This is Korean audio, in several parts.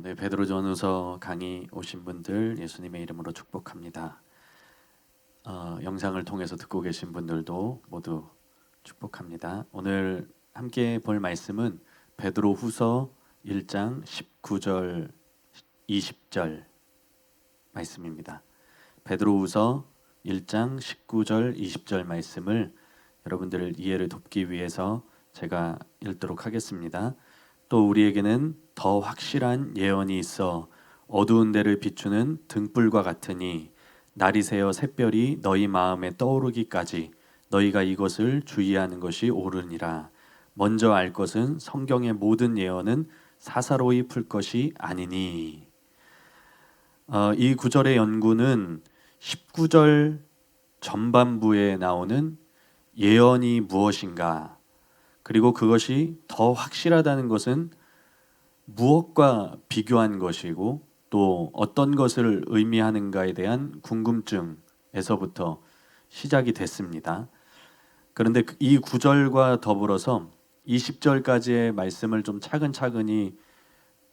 네, 베드로전후서 강의 오신 분들 예수님의 이름으로 축복합니다. 영상을 통해서 듣고 계신 분들도 모두 축복합니다. 오늘 함께 볼 말씀은 베드로후서 1장 19절 20절 말씀입니다. 베드로후서 1장 19절 20절 말씀을 여러분들을 이해를 돕기 위해서 제가 읽도록 하겠습니다. 또 우리에게는 더 확실한 예언이 있어 어두운 데를 비추는 등불과 같으니 날이 새어 샛별이 너희 마음에 떠오르기까지 너희가 이것을 주의하는 것이 옳으니라. 먼저 알 것은 성경의 모든 예언은 사사로이 풀 것이 아니니. 이 구절의 연구는 19절 전반부에 나오는 예언이 무엇인가, 그리고 그것이 더 확실하다는 것은 무엇과 비교한 것이고 또 어떤 것을 의미하는가에 대한 궁금증에서부터 시작이 됐습니다. 그런데 이 구절과 더불어서 20절까지의 말씀을 좀 차근차근히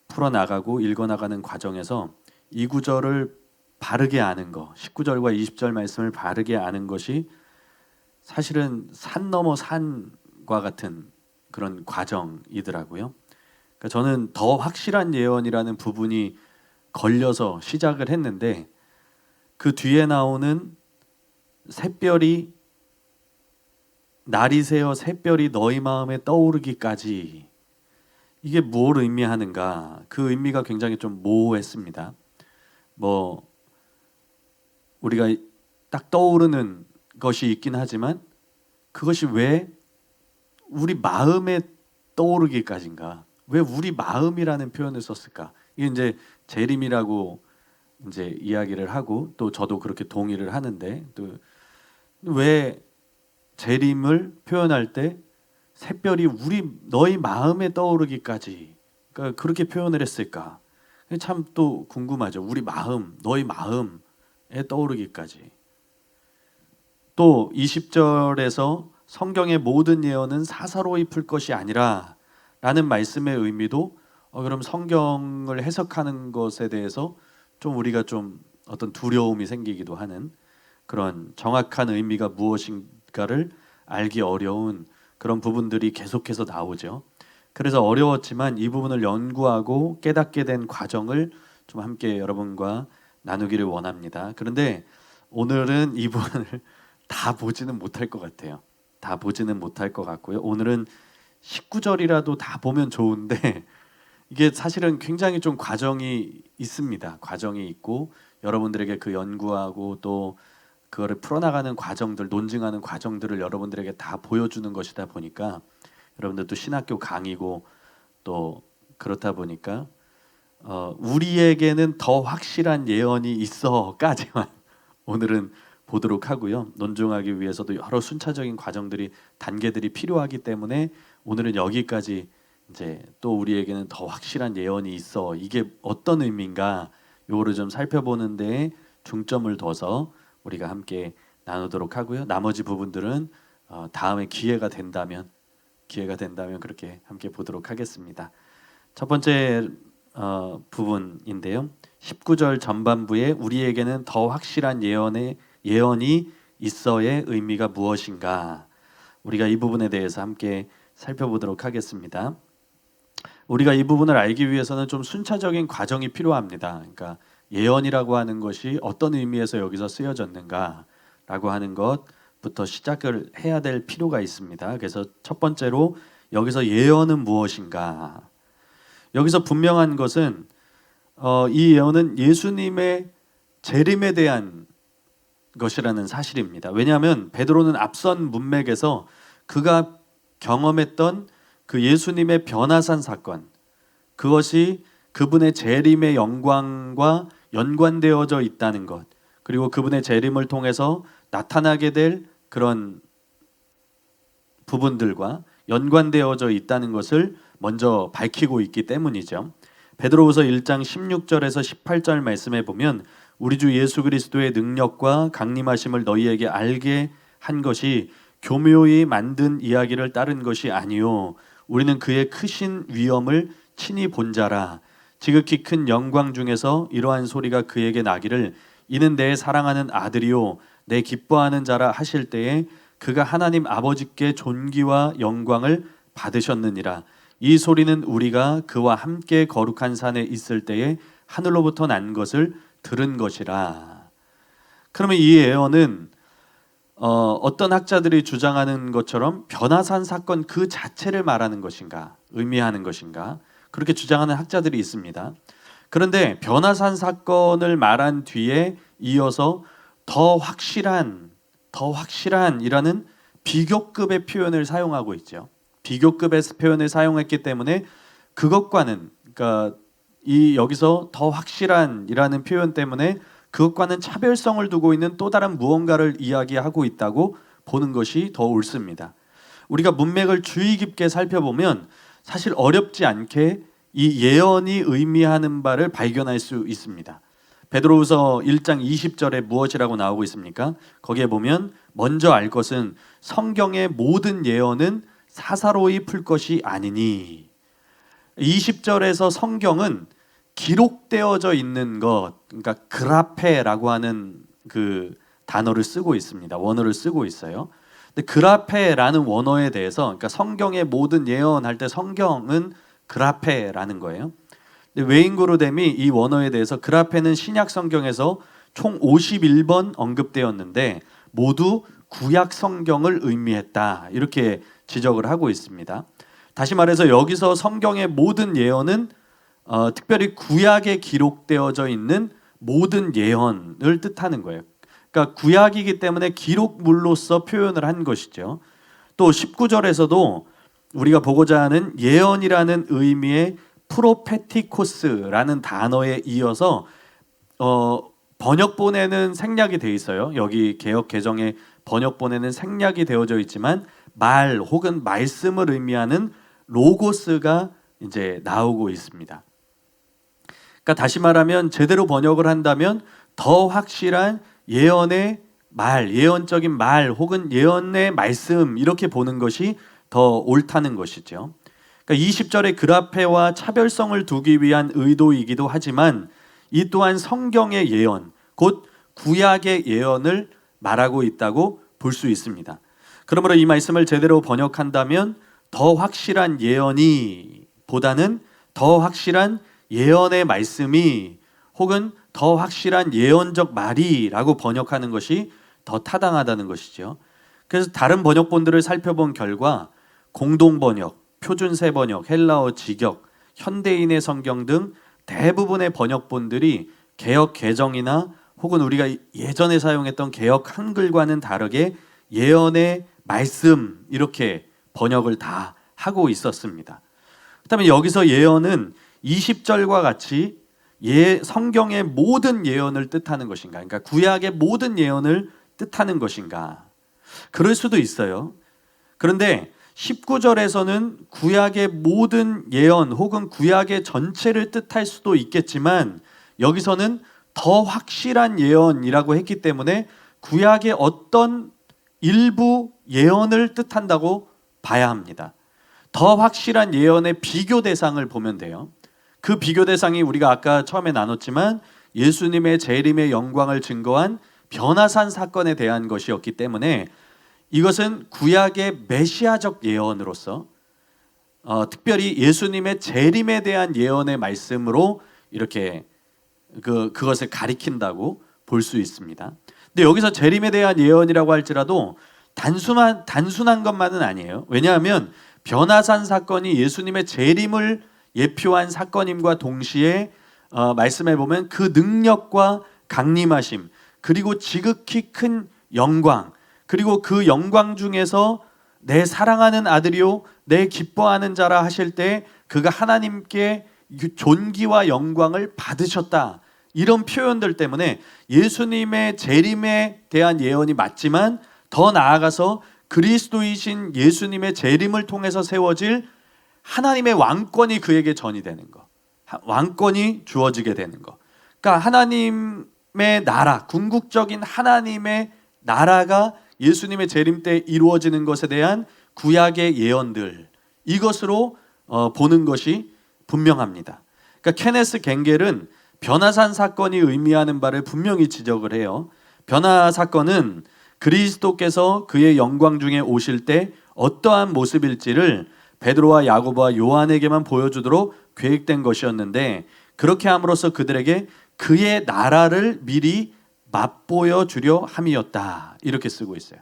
풀어나가고 읽어나가는 과정에서 이 구절을 바르게 아는 것, 19절과 20절 말씀을 바르게 아는 것이 사실은 산 넘어 산과 같은 그런 과정이더라고요. 그러니까 저는 더 확실한 예언이라는 부분이 걸려서 시작을 했는데 그 뒤에 나오는 샛별이 날이 새어 샛별이 너희 마음에 떠오르기까지, 이게 뭘 의미하는가, 그 의미가 굉장히 좀 모호했습니다. 우리가 딱 떠오르는 것이 있긴 하지만 그것이 왜 우리 마음에 떠오르기까지인가, 왜 우리 마음이라는 표현을 썼을까? 이게 이제 재림이라고 이제 이야기를 하고 또 저도 그렇게 동의를 하는데, 또 왜 재림을 표현할 때 샛별이 너희 마음에 떠오르기까지, 그러니까 그렇게 표현을 했을까? 참 또 궁금하죠. 우리 마음, 너희 마음에 떠오르기까지. 또 20절에서 성경의 모든 예언은 사사로이 풀 것이 아니라 라는 말씀의 의미도 그럼 성경을 해석하는 것에 대해서 좀 우리가 좀 어떤 두려움이 생기기도 하는, 그런 정확한 의미가 무엇인가를 알기 어려운 그런 부분들이 계속해서 나오죠. 그래서 어려웠지만 이 부분을 연구하고 깨닫게 된 과정을 좀 함께 여러분과 나누기를 원합니다. 그런데 오늘은 이 부분을 다 보지는 못할 것 같아요. 다 보지는 못할 것 같고요. 오늘은 19절이라도 다 보면 좋은데 이게 사실은 굉장히 좀 과정이 있습니다. 과정이 있고 여러분들에게 그 연구하고 또 그거를 풀어나가는 과정들, 논증하는 과정들을 여러분들에게 다 보여주는 것이다 보니까, 여러분들도 신학교 강의고 또 그렇다 보니까 우리에게는 더 확실한 예언이 있어까지만 오늘은 보도록 하고요. 논증하기 위해서도 여러 순차적인 과정들이, 단계들이 필요하기 때문에 오늘은 여기까지, 이제 또 우리에게는 더 확실한 예언이 있어, 이게 어떤 의미인가, 요거를 좀 살펴보는 데에 중점을 둬서 우리가 함께 나누도록 하고요. 나머지 부분들은 다음에 기회가 된다면 그렇게 함께 보도록 하겠습니다. 첫 번째 부분인데요. 19절 전반부에 우리에게는 더 확실한 예언이 있어의 의미가 무엇인가, 우리가 이 부분에 대해서 함께 살펴보도록 하겠습니다. 우리가 이 부분을 알기 위해서는 좀 순차적인 과정이 필요합니다. 그러니까 예언이라고 하는 것이 어떤 의미에서 여기서 쓰여졌는가라고 하는 것부터 시작을 해야 될 필요가 있습니다. 그래서 첫 번째로 여기서 예언은 무엇인가? 여기서 분명한 것은 이 예언은 예수님의 재림에 대한 것이라는 사실입니다. 왜냐하면 베드로는 앞선 문맥에서 그가 경험했던 그 예수님의 변화산 사건, 그것이 그분의 재림의 영광과 연관되어져 있다는 것, 그리고 그분의 재림을 통해서 나타나게 될 그런 부분들과 연관되어져 있다는 것을 먼저 밝히고 있기 때문이죠. 베드로후서 1장 16절에서 18절 말씀에 보면 우리 주 예수 그리스도의 능력과 강림하심을 너희에게 알게 한 것이 교묘히 만든 이야기를 따른 것이 아니요 우리는 그의 크신 위엄을 친히 본 자라. 지극히 큰 영광 중에서 이러한 소리가 그에게 나기를 이는 내 사랑하는 아들이요 내 기뻐하는 자라 하실 때에 그가 하나님 아버지께 존귀와 영광을 받으셨느니라. 이 소리는 우리가 그와 함께 거룩한 산에 있을 때에 하늘로부터 난 것을 들은 것이라. 그러면 이 예언은 어떤 학자들이 주장하는 것처럼 변화산 사건 그 자체를 말하는 것인가, 의미하는 것인가, 그렇게 주장하는 학자들이 있습니다. 그런데 변화산 사건을 말한 뒤에 이어서 더 확실한이라는 비교급의 표현을 사용하고 있죠. 비교급의 표현을 사용했기 때문에 그것과는, 그러니까 이 여기서 더 확실한이라는 표현 때문에 그것과는 차별성을 두고 있는 또 다른 무언가를 이야기하고 있다고 보는 것이 더 옳습니다. 우리가 문맥을 주의 깊게 살펴보면 사실 어렵지 않게 이 예언이 의미하는 바를 발견할 수 있습니다. 베드로후서 1장 20절에 무엇이라고 나오고 있습니까? 거기에 보면 먼저 알 것은 성경의 모든 예언은 사사로이 풀 것이 아니니. 20절에서 성경은 기록되어져 있는 것, 그러니까 그라페라고 하는 그 단어를 쓰고 있습니다. 원어를 쓰고 있어요. 근데 그라페라는 원어에 대해서, 그러니까 성경의 모든 예언할 때 성경은 그라페라는 거예요. 근데 웨인그로뎀이 이 원어에 대해서 그라페는 신약 성경에서 총 51번 언급되었는데 모두 구약 성경을 의미했다, 이렇게 지적을 하고 있습니다. 다시 말해서 여기서 성경의 모든 예언은 특별히 구약에 기록되어져 있는 모든 예언을 뜻하는 거예요. 그러니까 구약이기 때문에 기록물로서 표현을 한 것이죠. 또 19절에서도 우리가 보고자 하는 예언이라는 의미의 프로페티코스라는 단어에 이어서 번역본에는 생략이 되어 있어요. 여기 개역 개정에 번역본에는 생략이 되어져 있지만 말 혹은 말씀을 의미하는 로고스가 이제 나오고 있습니다. 그러니까 다시 말하면 제대로 번역을 한다면 더 확실한 예언의 말, 예언적인 말 혹은 예언의 말씀, 이렇게 보는 것이 더 옳다는 것이죠. 그러니까 20절의 그라페와 차별성을 두기 위한 의도이기도 하지만 이 또한 성경의 예언, 곧 구약의 예언을 말하고 있다고 볼 수 있습니다. 그러므로 이 말씀을 제대로 번역한다면 더 확실한 예언이 보다는 더 확실한 예언의 말씀이 혹은 더 확실한 예언적 말이라고 번역하는 것이 더 타당하다는 것이죠. 그래서 다른 번역본들을 살펴본 결과 공동번역, 표준세 번역, 헬라어 직역, 현대인의 성경 등 대부분의 번역본들이 개역 개정이나 혹은 우리가 예전에 사용했던 개역 한글과는 다르게 예언의 말씀, 이렇게 번역을 다 하고 있었습니다. 그다음에 여기서 예언은 20절과 같이 성경의 모든 예언을 뜻하는 것인가, 그러니까 구약의 모든 예언을 뜻하는 것인가, 그럴 수도 있어요. 그런데 19절에서는 구약의 모든 예언 혹은 구약의 전체를 뜻할 수도 있겠지만 여기서는 더 확실한 예언이라고 했기 때문에 구약의 어떤 일부 예언을 뜻한다고 봐야 합니다. 더 확실한 예언의 비교 대상을 보면 돼요. 그 비교 대상이 우리가 아까 처음에 나눴지만 예수님의 재림의 영광을 증거한 변화산 사건에 대한 것이었기 때문에 이것은 구약의 메시아적 예언으로서 특별히 예수님의 재림에 대한 예언의 말씀으로 이렇게 그것을 가리킨다고 볼 수 있습니다. 근데 여기서 재림에 대한 예언이라고 할지라도 단순한 것만은 아니에요. 왜냐하면 변화산 사건이 예수님의 재림을 예표한 사건임과 동시에 말씀해 보면 그 능력과 강림하심, 그리고 지극히 큰 영광, 그리고 그 영광 중에서 내 사랑하는 아들이요 내 기뻐하는 자라 하실 때 그가 하나님께 존귀와 영광을 받으셨다, 이런 표현들 때문에 예수님의 재림에 대한 예언이 맞지만 더 나아가서 그리스도이신 예수님의 재림을 통해서 세워질 하나님의 왕권이 그에게 전이되는 것, 왕권이 주어지게 되는 것, 그러니까 하나님의 나라, 궁극적인 하나님의 나라가 예수님의 재림 때 이루어지는 것에 대한 구약의 예언들, 이것으로 보는 것이 분명합니다. 그러니까 케네스 갱겔은 변화산 사건이 의미하는 바를 분명히 지적을 해요. 변화 사건은 그리스도께서 그의 영광 중에 오실 때 어떠한 모습일지를 베드로와 야고보와 요한에게만 보여주도록 계획된 것이었는데, 그렇게 함으로써 그들에게 그의 나라를 미리 맛보여 주려 함이었다, 이렇게 쓰고 있어요.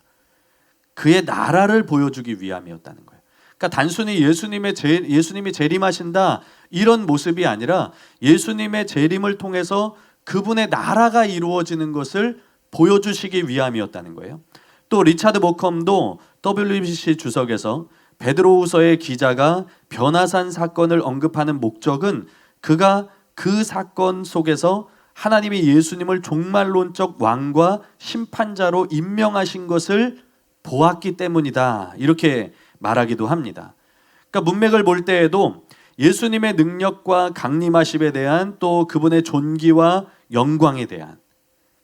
그의 나라를 보여주기 위함이었다는 거예요. 그러니까 단순히 예수님이 재림하신다 이런 모습이 아니라 예수님의 재림을 통해서 그분의 나라가 이루어지는 것을 보여주시기 위함이었다는 거예요. 또 리차드 모컴도 WBC 주석에서 베드로후서의 기자가 변화산 사건을 언급하는 목적은 그가 그 사건 속에서 하나님이 예수님을 종말론적 왕과 심판자로 임명하신 것을 보았기 때문이다, 이렇게 말하기도 합니다. 그러니까 문맥을 볼 때에도 예수님의 능력과 강림하심에 대한, 또 그분의 존귀와 영광에 대한,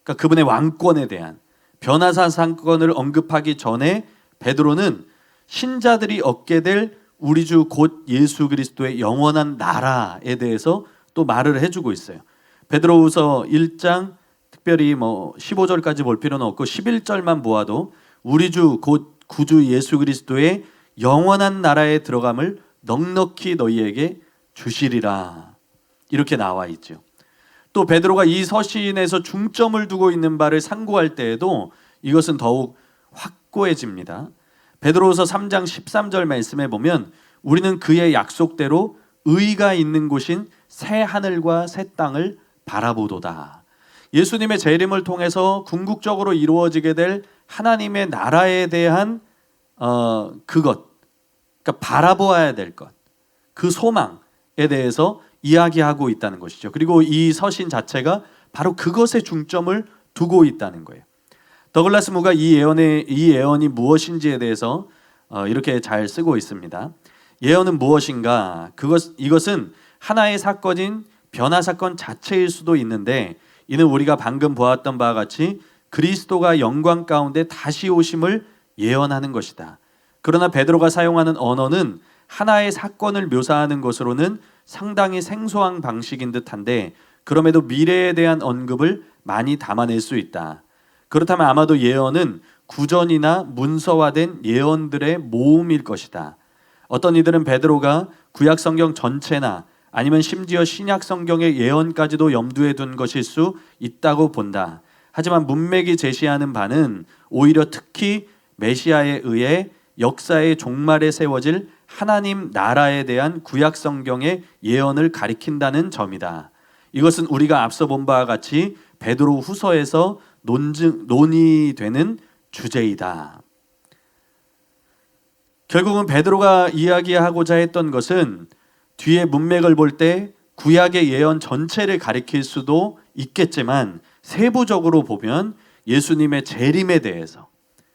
그러니까 그분의 왕권에 대한 변화산 사건을 언급하기 전에 베드로는 신자들이 얻게 될 우리 주 곧 예수 그리스도의 영원한 나라에 대해서 또 말을 해주고 있어요. 베드로후서 1장 특별히 15절까지 볼 필요는 없고 11절만 보아도 우리 주 곧 구주 예수 그리스도의 영원한 나라에 들어감을 넉넉히 너희에게 주시리라, 이렇게 나와 있죠. 또 베드로가 이 서신에서 중점을 두고 있는 바를 상고할 때에도 이것은 더욱 확고해집니다. 베드로후서 3장 13절 말씀에 보면 우리는 그의 약속대로 의가 있는 곳인 새 하늘과 새 땅을 바라보도다. 예수님의 재림을 통해서 궁극적으로 이루어지게 될 하나님의 나라에 대한 그것, 그러니까 바라보아야 될 것, 그 소망에 대해서 이야기하고 있다는 것이죠. 그리고 이 서신 자체가 바로 그것에 중점을 두고 있다는 거예요. 더글라스 무가 이 예언이 무엇인지에 대해서 이렇게 잘 쓰고 있습니다. 예언은 무엇인가? 이것은 하나의 사건인 변화 사건 자체일 수도 있는데, 이는 우리가 방금 보았던 바와 같이 그리스도가 영광 가운데 다시 오심을 예언하는 것이다. 그러나 베드로가 사용하는 언어는 하나의 사건을 묘사하는 것으로는 상당히 생소한 방식인 듯한데, 그럼에도 미래에 대한 언급을 많이 담아낼 수 있다. 그렇다면 아마도 예언은 구전이나 문서화된 예언들의 모음일 것이다. 어떤 이들은 베드로가 구약 성경 전체나 아니면 심지어 신약 성경의 예언까지도 염두에 둔 것일 수 있다고 본다. 하지만 문맥이 제시하는 바는 오히려 특히 메시아에 의해 역사의 종말에 세워질 하나님 나라에 대한 구약 성경의 예언을 가리킨다는 점이다. 이것은 우리가 앞서 본 바와 같이 베드로 후서에서 논의되는 주제이다. 결국은 베드로가 이야기하고자 했던 것은 뒤에 문맥을 볼 때 구약의 예언 전체를 가리킬 수도 있겠지만, 세부적으로 보면 예수님의 재림에 대해서,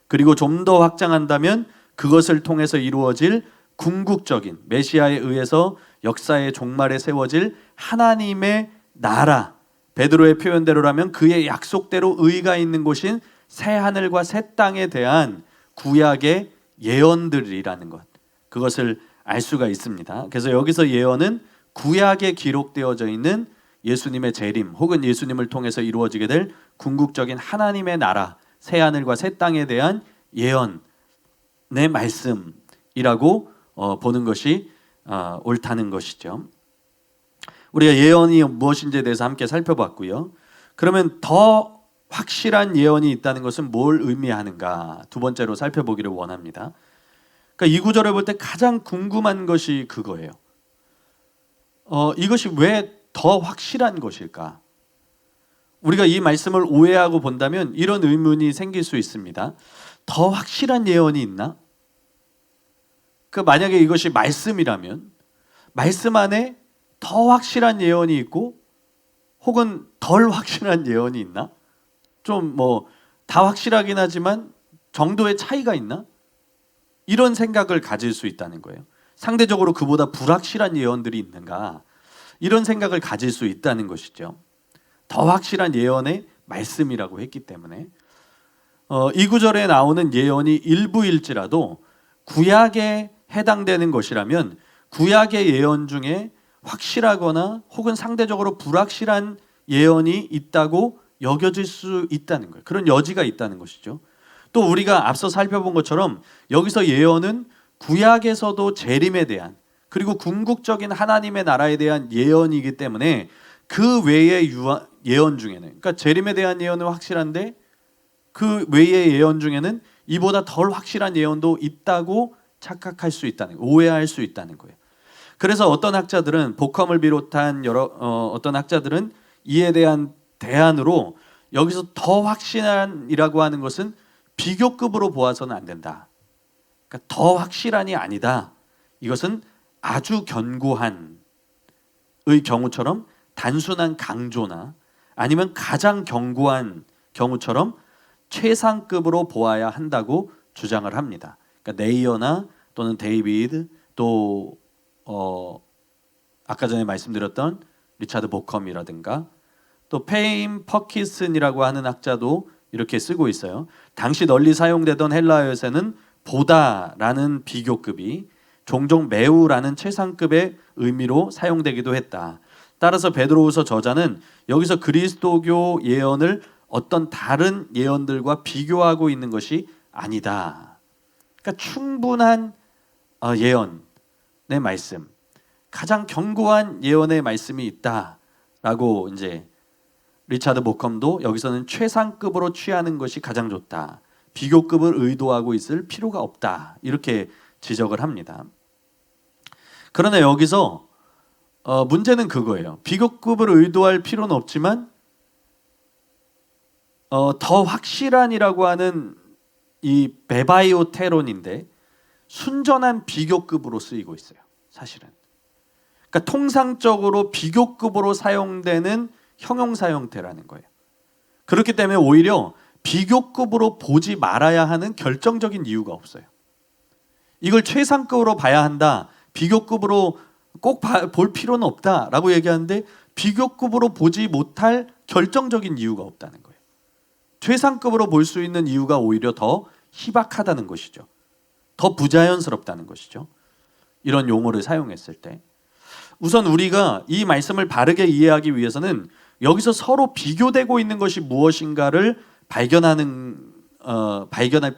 그리고 좀 더 확장한다면 그것을 통해서 이루어질 궁극적인 메시아에 의해서 역사의 종말에 세워질 하나님의 나라, 베드로의 표현대로라면 그의 약속대로 의가 있는 곳인 새 하늘과 새 땅에 대한 구약의 예언들이라는 것, 그것을 알 수가 있습니다. 그래서 여기서 예언은 구약에 기록되어져 있는 예수님의 재림 혹은 예수님을 통해서 이루어지게 될 궁극적인 하나님의 나라, 새 하늘과 새 땅에 대한 예언의 말씀이라고 보는 것이 옳다는 것이죠. 우리가 예언이 무엇인지에 대해서 함께 살펴봤고요. 그러면 더 확실한 예언이 있다는 것은 뭘 의미하는가, 두 번째로 살펴보기를 원합니다. 그러니까 이 구절을 볼 때 가장 궁금한 것이 그거예요. 이것이 왜 더 확실한 것일까? 우리가 이 말씀을 오해하고 본다면 이런 의문이 생길 수 있습니다. 더 확실한 예언이 있나? 만약에 이것이 말씀이라면 말씀 안에 더 확실한 예언이 있고 혹은 덜 확실한 예언이 있나? 좀 다 확실하긴 하지만 정도의 차이가 있나? 이런 생각을 가질 수 있다는 거예요. 상대적으로 그보다 불확실한 예언들이 있는가? 이런 생각을 가질 수 있다는 것이죠. 더 확실한 예언의 말씀이라고 했기 때문에 이 구절에 나오는 예언이 일부일지라도 구약에 해당되는 것이라면 구약의 예언 중에 확실하거나 혹은 상대적으로 불확실한 예언이 있다고 여겨질 수 있다는 거예요. 그런 여지가 있다는 것이죠. 또 우리가 앞서 살펴본 것처럼 여기서 예언은 구약에서도 재림에 대한 그리고 궁극적인 하나님의 나라에 대한 예언이기 때문에 그 외의 예언 중에는, 그러니까 재림에 대한 예언은 확실한데 그 외의 예언 중에는 이보다 덜 확실한 예언도 있다고 착각할 수 있다는 거예요. 오해할 수 있다는 거예요. 그래서 어떤 학자들은, 복컴을 비롯한 어떤 학자들은 이에 대한 대안으로 여기서 더 확실한이라고 하는 것은 비교급으로 보아서는 안 된다. 그러니까 더 확실한이 아니다. 이것은 아주 견고한의 경우처럼 단순한 강조나 아니면 가장 견고한 경우처럼 최상급으로 보아야 한다고 주장을 합니다. 그러니까 네이어나 또는 데이비드 또 아까 전에 말씀드렸던 리차드 보컴이라든가 또 페임 퍼키슨이라고 하는 학자도 이렇게 쓰고 있어요. 당시 널리 사용되던 헬라어에서는 보다라는 비교급이 종종 매우라는 최상급의 의미로 사용되기도 했다. 따라서 베드로후서 저자는 여기서 그리스도교 예언을 어떤 다른 예언들과 비교하고 있는 것이 아니다. 그러니까 충분한 예언의 말씀, 가장 견고한 예언의 말씀이 있다라고 이제 리차드 보컴도 여기서는 최상급으로 취하는 것이 가장 좋다. 비교급을 의도하고 있을 필요가 없다. 이렇게 지적을 합니다. 그러나 여기서 문제는 그거예요. 비교급을 의도할 필요는 없지만 더 확실한이라고 하는 이 베바이오테론인데 순전한 비교급으로 쓰이고 있어요. 사실은. 그러니까 통상적으로 비교급으로 사용되는 형용사 형태라는 거예요. 그렇기 때문에 오히려 비교급으로 보지 말아야 하는 결정적인 이유가 없어요. 이걸 최상급으로 봐야 한다. 비교급으로 꼭 볼 필요는 없다라고 얘기하는데 비교급으로 보지 못할 결정적인 이유가 없다는 거예요. 최상급으로 볼 수 있는 이유가 오히려 더 희박하다는 것이죠. 더 부자연스럽다는 것이죠. 이런 용어를 사용했을 때. 우선 우리가 이 말씀을 바르게 이해하기 위해서는 여기서 서로 비교되고 있는 것이 무엇인가를 발견할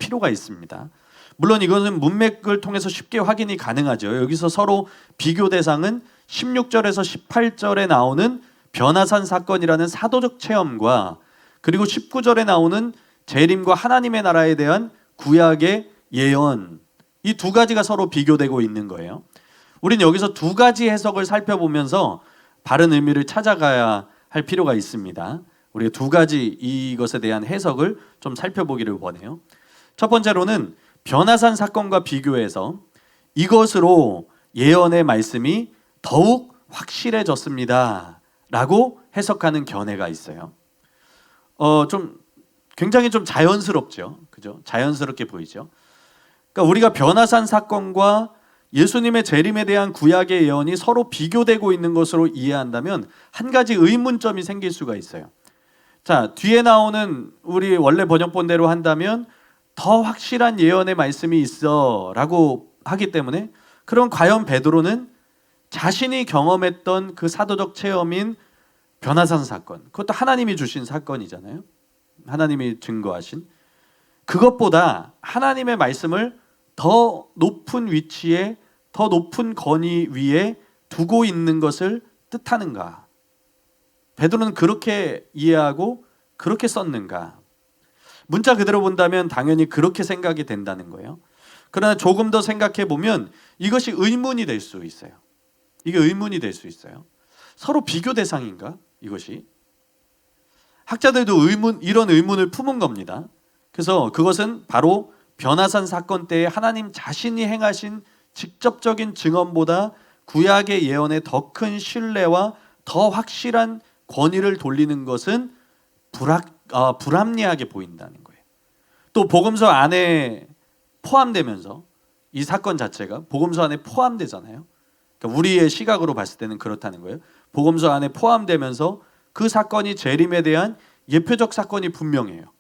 필요가 있습니다. 물론 이것은 문맥을 통해서 쉽게 확인이 가능하죠. 여기서 서로 비교 대상은 16절에서 18절에 나오는 변화산 사건이라는 사도적 체험과 그리고 19절에 나오는 재림과 하나님의 나라에 대한 구약의 예언, 이 두 가지가 서로 비교되고 있는 거예요. 우린 여기서 두 가지 해석을 살펴보면서 바른 의미를 찾아가야 할 필요가 있습니다. 우리가 두 가지 이것에 대한 해석을 좀 살펴보기를 원해요. 첫 번째로는 변화산 사건과 비교해서 이것으로 예언의 말씀이 더욱 확실해졌습니다 라고 해석하는 견해가 있어요. 굉장히 좀 자연스럽죠. 그죠? 자연스럽게 보이죠. 그러니까 우리가 변화산 사건과 예수님의 재림에 대한 구약의 예언이 서로 비교되고 있는 것으로 이해한다면 한 가지 의문점이 생길 수가 있어요. 자, 뒤에 나오는 우리 원래 번역본대로 한다면 더 확실한 예언의 말씀이 있어 라고 하기 때문에 그럼 과연 베드로는 자신이 경험했던 그 사도적 체험인 변화산 사건, 그것도 하나님이 주신 사건이잖아요. 하나님이 증거하신 그것보다 하나님의 말씀을 더 높은 위치에 더 높은 권위 위에 두고 있는 것을 뜻하는가? 베드로는 그렇게 이해하고 그렇게 썼는가? 문자 그대로 본다면 당연히 그렇게 생각이 된다는 거예요. 그러나 조금 더 생각해 보면 이것이 의문이 될 수 있어요. 이게 의문이 될 수 있어요. 서로 비교 대상인가? 이것이 학자들도 이런 의문을 품은 겁니다. 그래서 그것은 바로 변화산 사건 때에 하나님 자신이 행하신 직접적인 증언보다 구약의 예언에 더 큰 신뢰와 더 확실한 권위를 돌리는 것은 불합리하게 보인다는 거예요. 또 복음서 안에 포함되면서 이 사건 자체가 복음서 안에 포함되잖아요. 그러니까 우리의 시각으로 봤을 때는 그렇다는 거예요. 복음서 안에 포함되면서 그 사건이 재림에 대한 예표적 사건이 분명해요.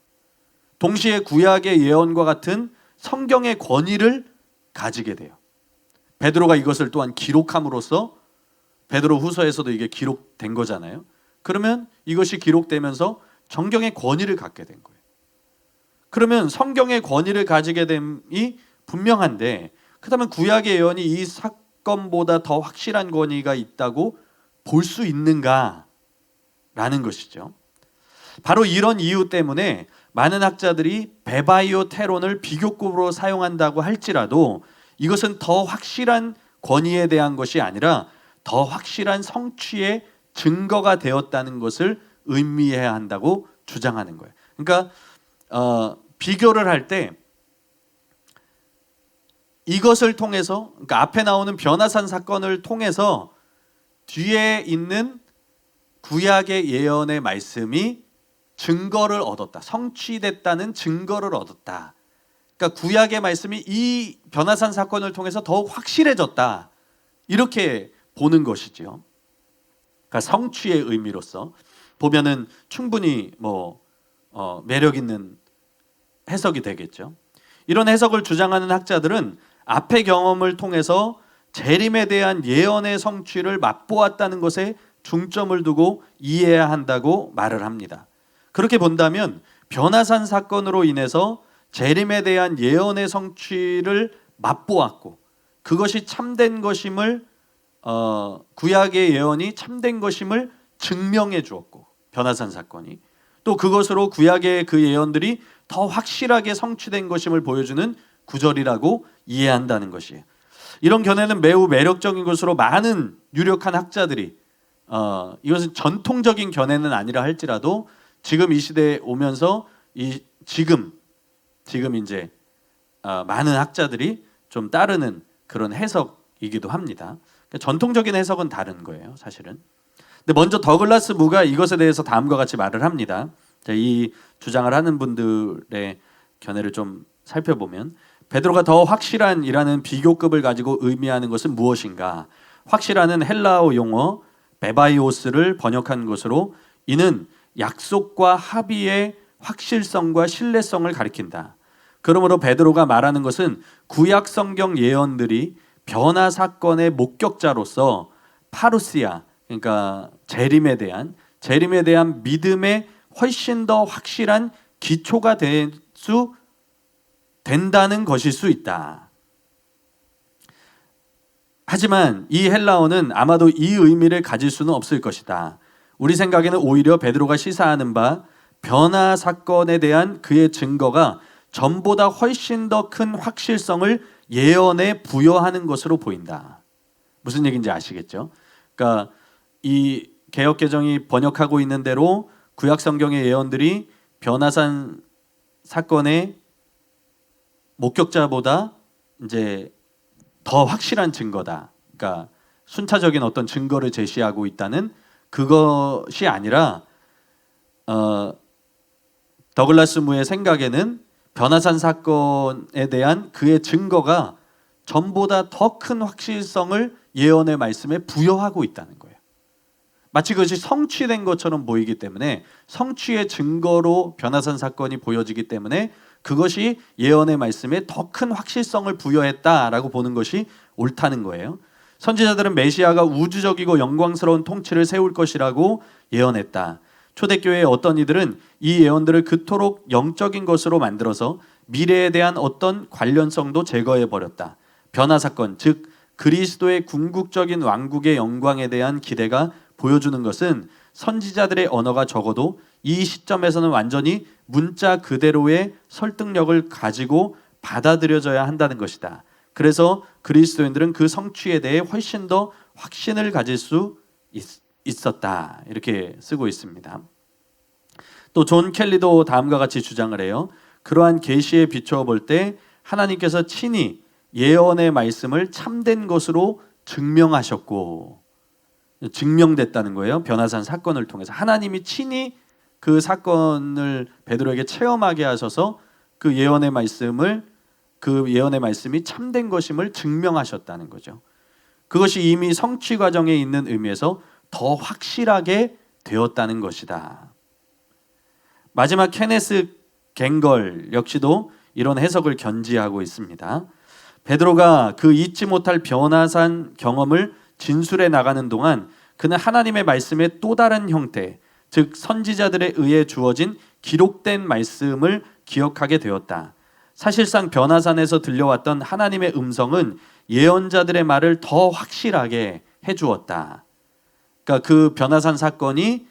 동시에 구약의 예언과 같은 성경의 권위를 가지게 돼요. 베드로가 이것을 또한 기록함으로써 베드로 후서에서도 이게 기록된 거잖아요. 그러면 이것이 기록되면서 성경의 권위를 갖게 된 거예요. 그러면 성경의 권위를 가지게 됨이 분명한데, 그렇다면 구약의 예언이 이 사건보다 더 확실한 권위가 있다고 볼 수 있는가라는 것이죠. 바로 이런 이유 때문에 많은 학자들이 베바이오 테론을 비교급으로 사용한다고 할지라도 이것은 더 확실한 권위에 대한 것이 아니라 더 확실한 성취의 증거가 되었다는 것을 의미해야 한다고 주장하는 거예요. 그러니까 비교를 할 때 이것을 통해서, 그러니까 앞에 나오는 변화산 사건을 통해서 뒤에 있는 구약의 예언의 말씀이 증거를 얻었다, 성취됐다는 증거를 얻었다. 그러니까 구약의 말씀이 이 변화산 사건을 통해서 더욱 확실해졌다, 이렇게 보는 것이죠. 그러니까 성취의 의미로서 보면은 충분히 매력 있는 해석이 되겠죠. 이런 해석을 주장하는 학자들은 앞의 경험을 통해서 재림에 대한 예언의 성취를 맛보았다는 것에 중점을 두고 이해해야 한다고 말을 합니다. 그렇게 본다면 변화산 사건으로 인해서 재림에 대한 예언의 성취를 맛보았고, 그것이 참된 것임을, 구약의 예언이 참된 것임을 증명해 주었고, 변화산 사건이 또 그것으로 구약의 그 예언들이 더 확실하게 성취된 것임을 보여주는 구절이라고 이해한다는 것이에요. 이런 견해는 매우 매력적인 것으로 많은 유력한 학자들이, 이것은 전통적인 견해는 아니라 할지라도 지금 이 시대에 오면서 지금 이제 많은 학자들이 좀 따르는 그런 해석이기도 합니다. 그러니까 전통적인 해석은 다른 거예요, 사실은. 근데 먼저 더글라스 무가 이것에 대해서 다음과 같이 말을 합니다. 자, 이 주장을 하는 분들의 견해를 좀 살펴보면, 베드로가 더 확실한이라는 비교급을 가지고 의미하는 것은 무엇인가? 확실한은 헬라어 용어 베바이오스를 번역한 것으로, 이는 약속과 합의의 확실성과 신뢰성을 가리킨다. 그러므로 베드로가 말하는 것은 구약 성경 예언들이 변화 사건의 목격자로서 파루시아, 그러니까 재림에 대한 믿음의 훨씬 더 확실한 기초가 된다는 것일 수 있다. 하지만 이 헬라어는 아마도 이 의미를 가질 수는 없을 것이다. 우리 생각에는 오히려 베드로가 시사하는 바 변화 사건에 대한 그의 증거가 전보다 훨씬 더 큰 확실성을 예언에 부여하는 것으로 보인다. 무슨 얘기인지 아시겠죠? 그러니까 이 개역개정이 번역하고 있는 대로 구약 성경의 예언들이 변화산 사건의 목격자보다 이제 더 확실한 증거다. 그러니까 순차적인 어떤 증거를 제시하고 있다는 그것이 아니라, 더글라스 무의 생각에는 변화산 사건에 대한 그의 증거가 전보다 더 큰 확실성을 예언의 말씀에 부여하고 있다는 거예요. 마치 그것이 성취된 것처럼 보이기 때문에, 성취의 증거로 변화산 사건이 보여지기 때문에 그것이 예언의 말씀에 더 큰 확실성을 부여했다라고 보는 것이 옳다는 거예요. 선지자들은 메시아가 우주적이고 영광스러운 통치를 세울 것이라고 예언했다. 초대교회의 어떤 이들은 이 예언들을 그토록 영적인 것으로 만들어서 미래에 대한 어떤 관련성도 제거해버렸다. 변화사건, 즉 그리스도의 궁극적인 왕국의 영광에 대한 기대가 보여주는 것은 선지자들의 언어가 적어도 이 시점에서는 완전히 문자 그대로의 설득력을 가지고 받아들여져야 한다는 것이다. 그래서 그리스도인들은 그 성취에 대해 훨씬 더 확신을 가질 수 있었다. 이렇게 쓰고 있습니다. 또 존 켈리도 다음과 같이 주장을 해요. 그러한 계시에 비추어 볼 때 하나님께서 친히 예언의 말씀을 참된 것으로 증명하셨고, 증명됐다는 거예요. 변화산 사건을 통해서 하나님이 친히 그 사건을 베드로에게 체험하게 하셔서 그 예언의 말씀이 참된 것임을 증명하셨다는 거죠. 그것이 이미 성취 과정에 있는 의미에서 더 확실하게 되었다는 것이다. 마지막 케네스 갱걸 역시도 이런 해석을 견지하고 있습니다. 베드로가 그 잊지 못할 변화산 경험을 진술해 나가는 동안 그는 하나님의 말씀의 또 다른 형태, 즉 선지자들에 의해 주어진 기록된 말씀을 기억하게 되었다. 사실상 변화산에서 들려왔던 하나님의 음성은 예언자들의 말을 더 확실하게 해주었다. 그러니까 그 변화산 사건이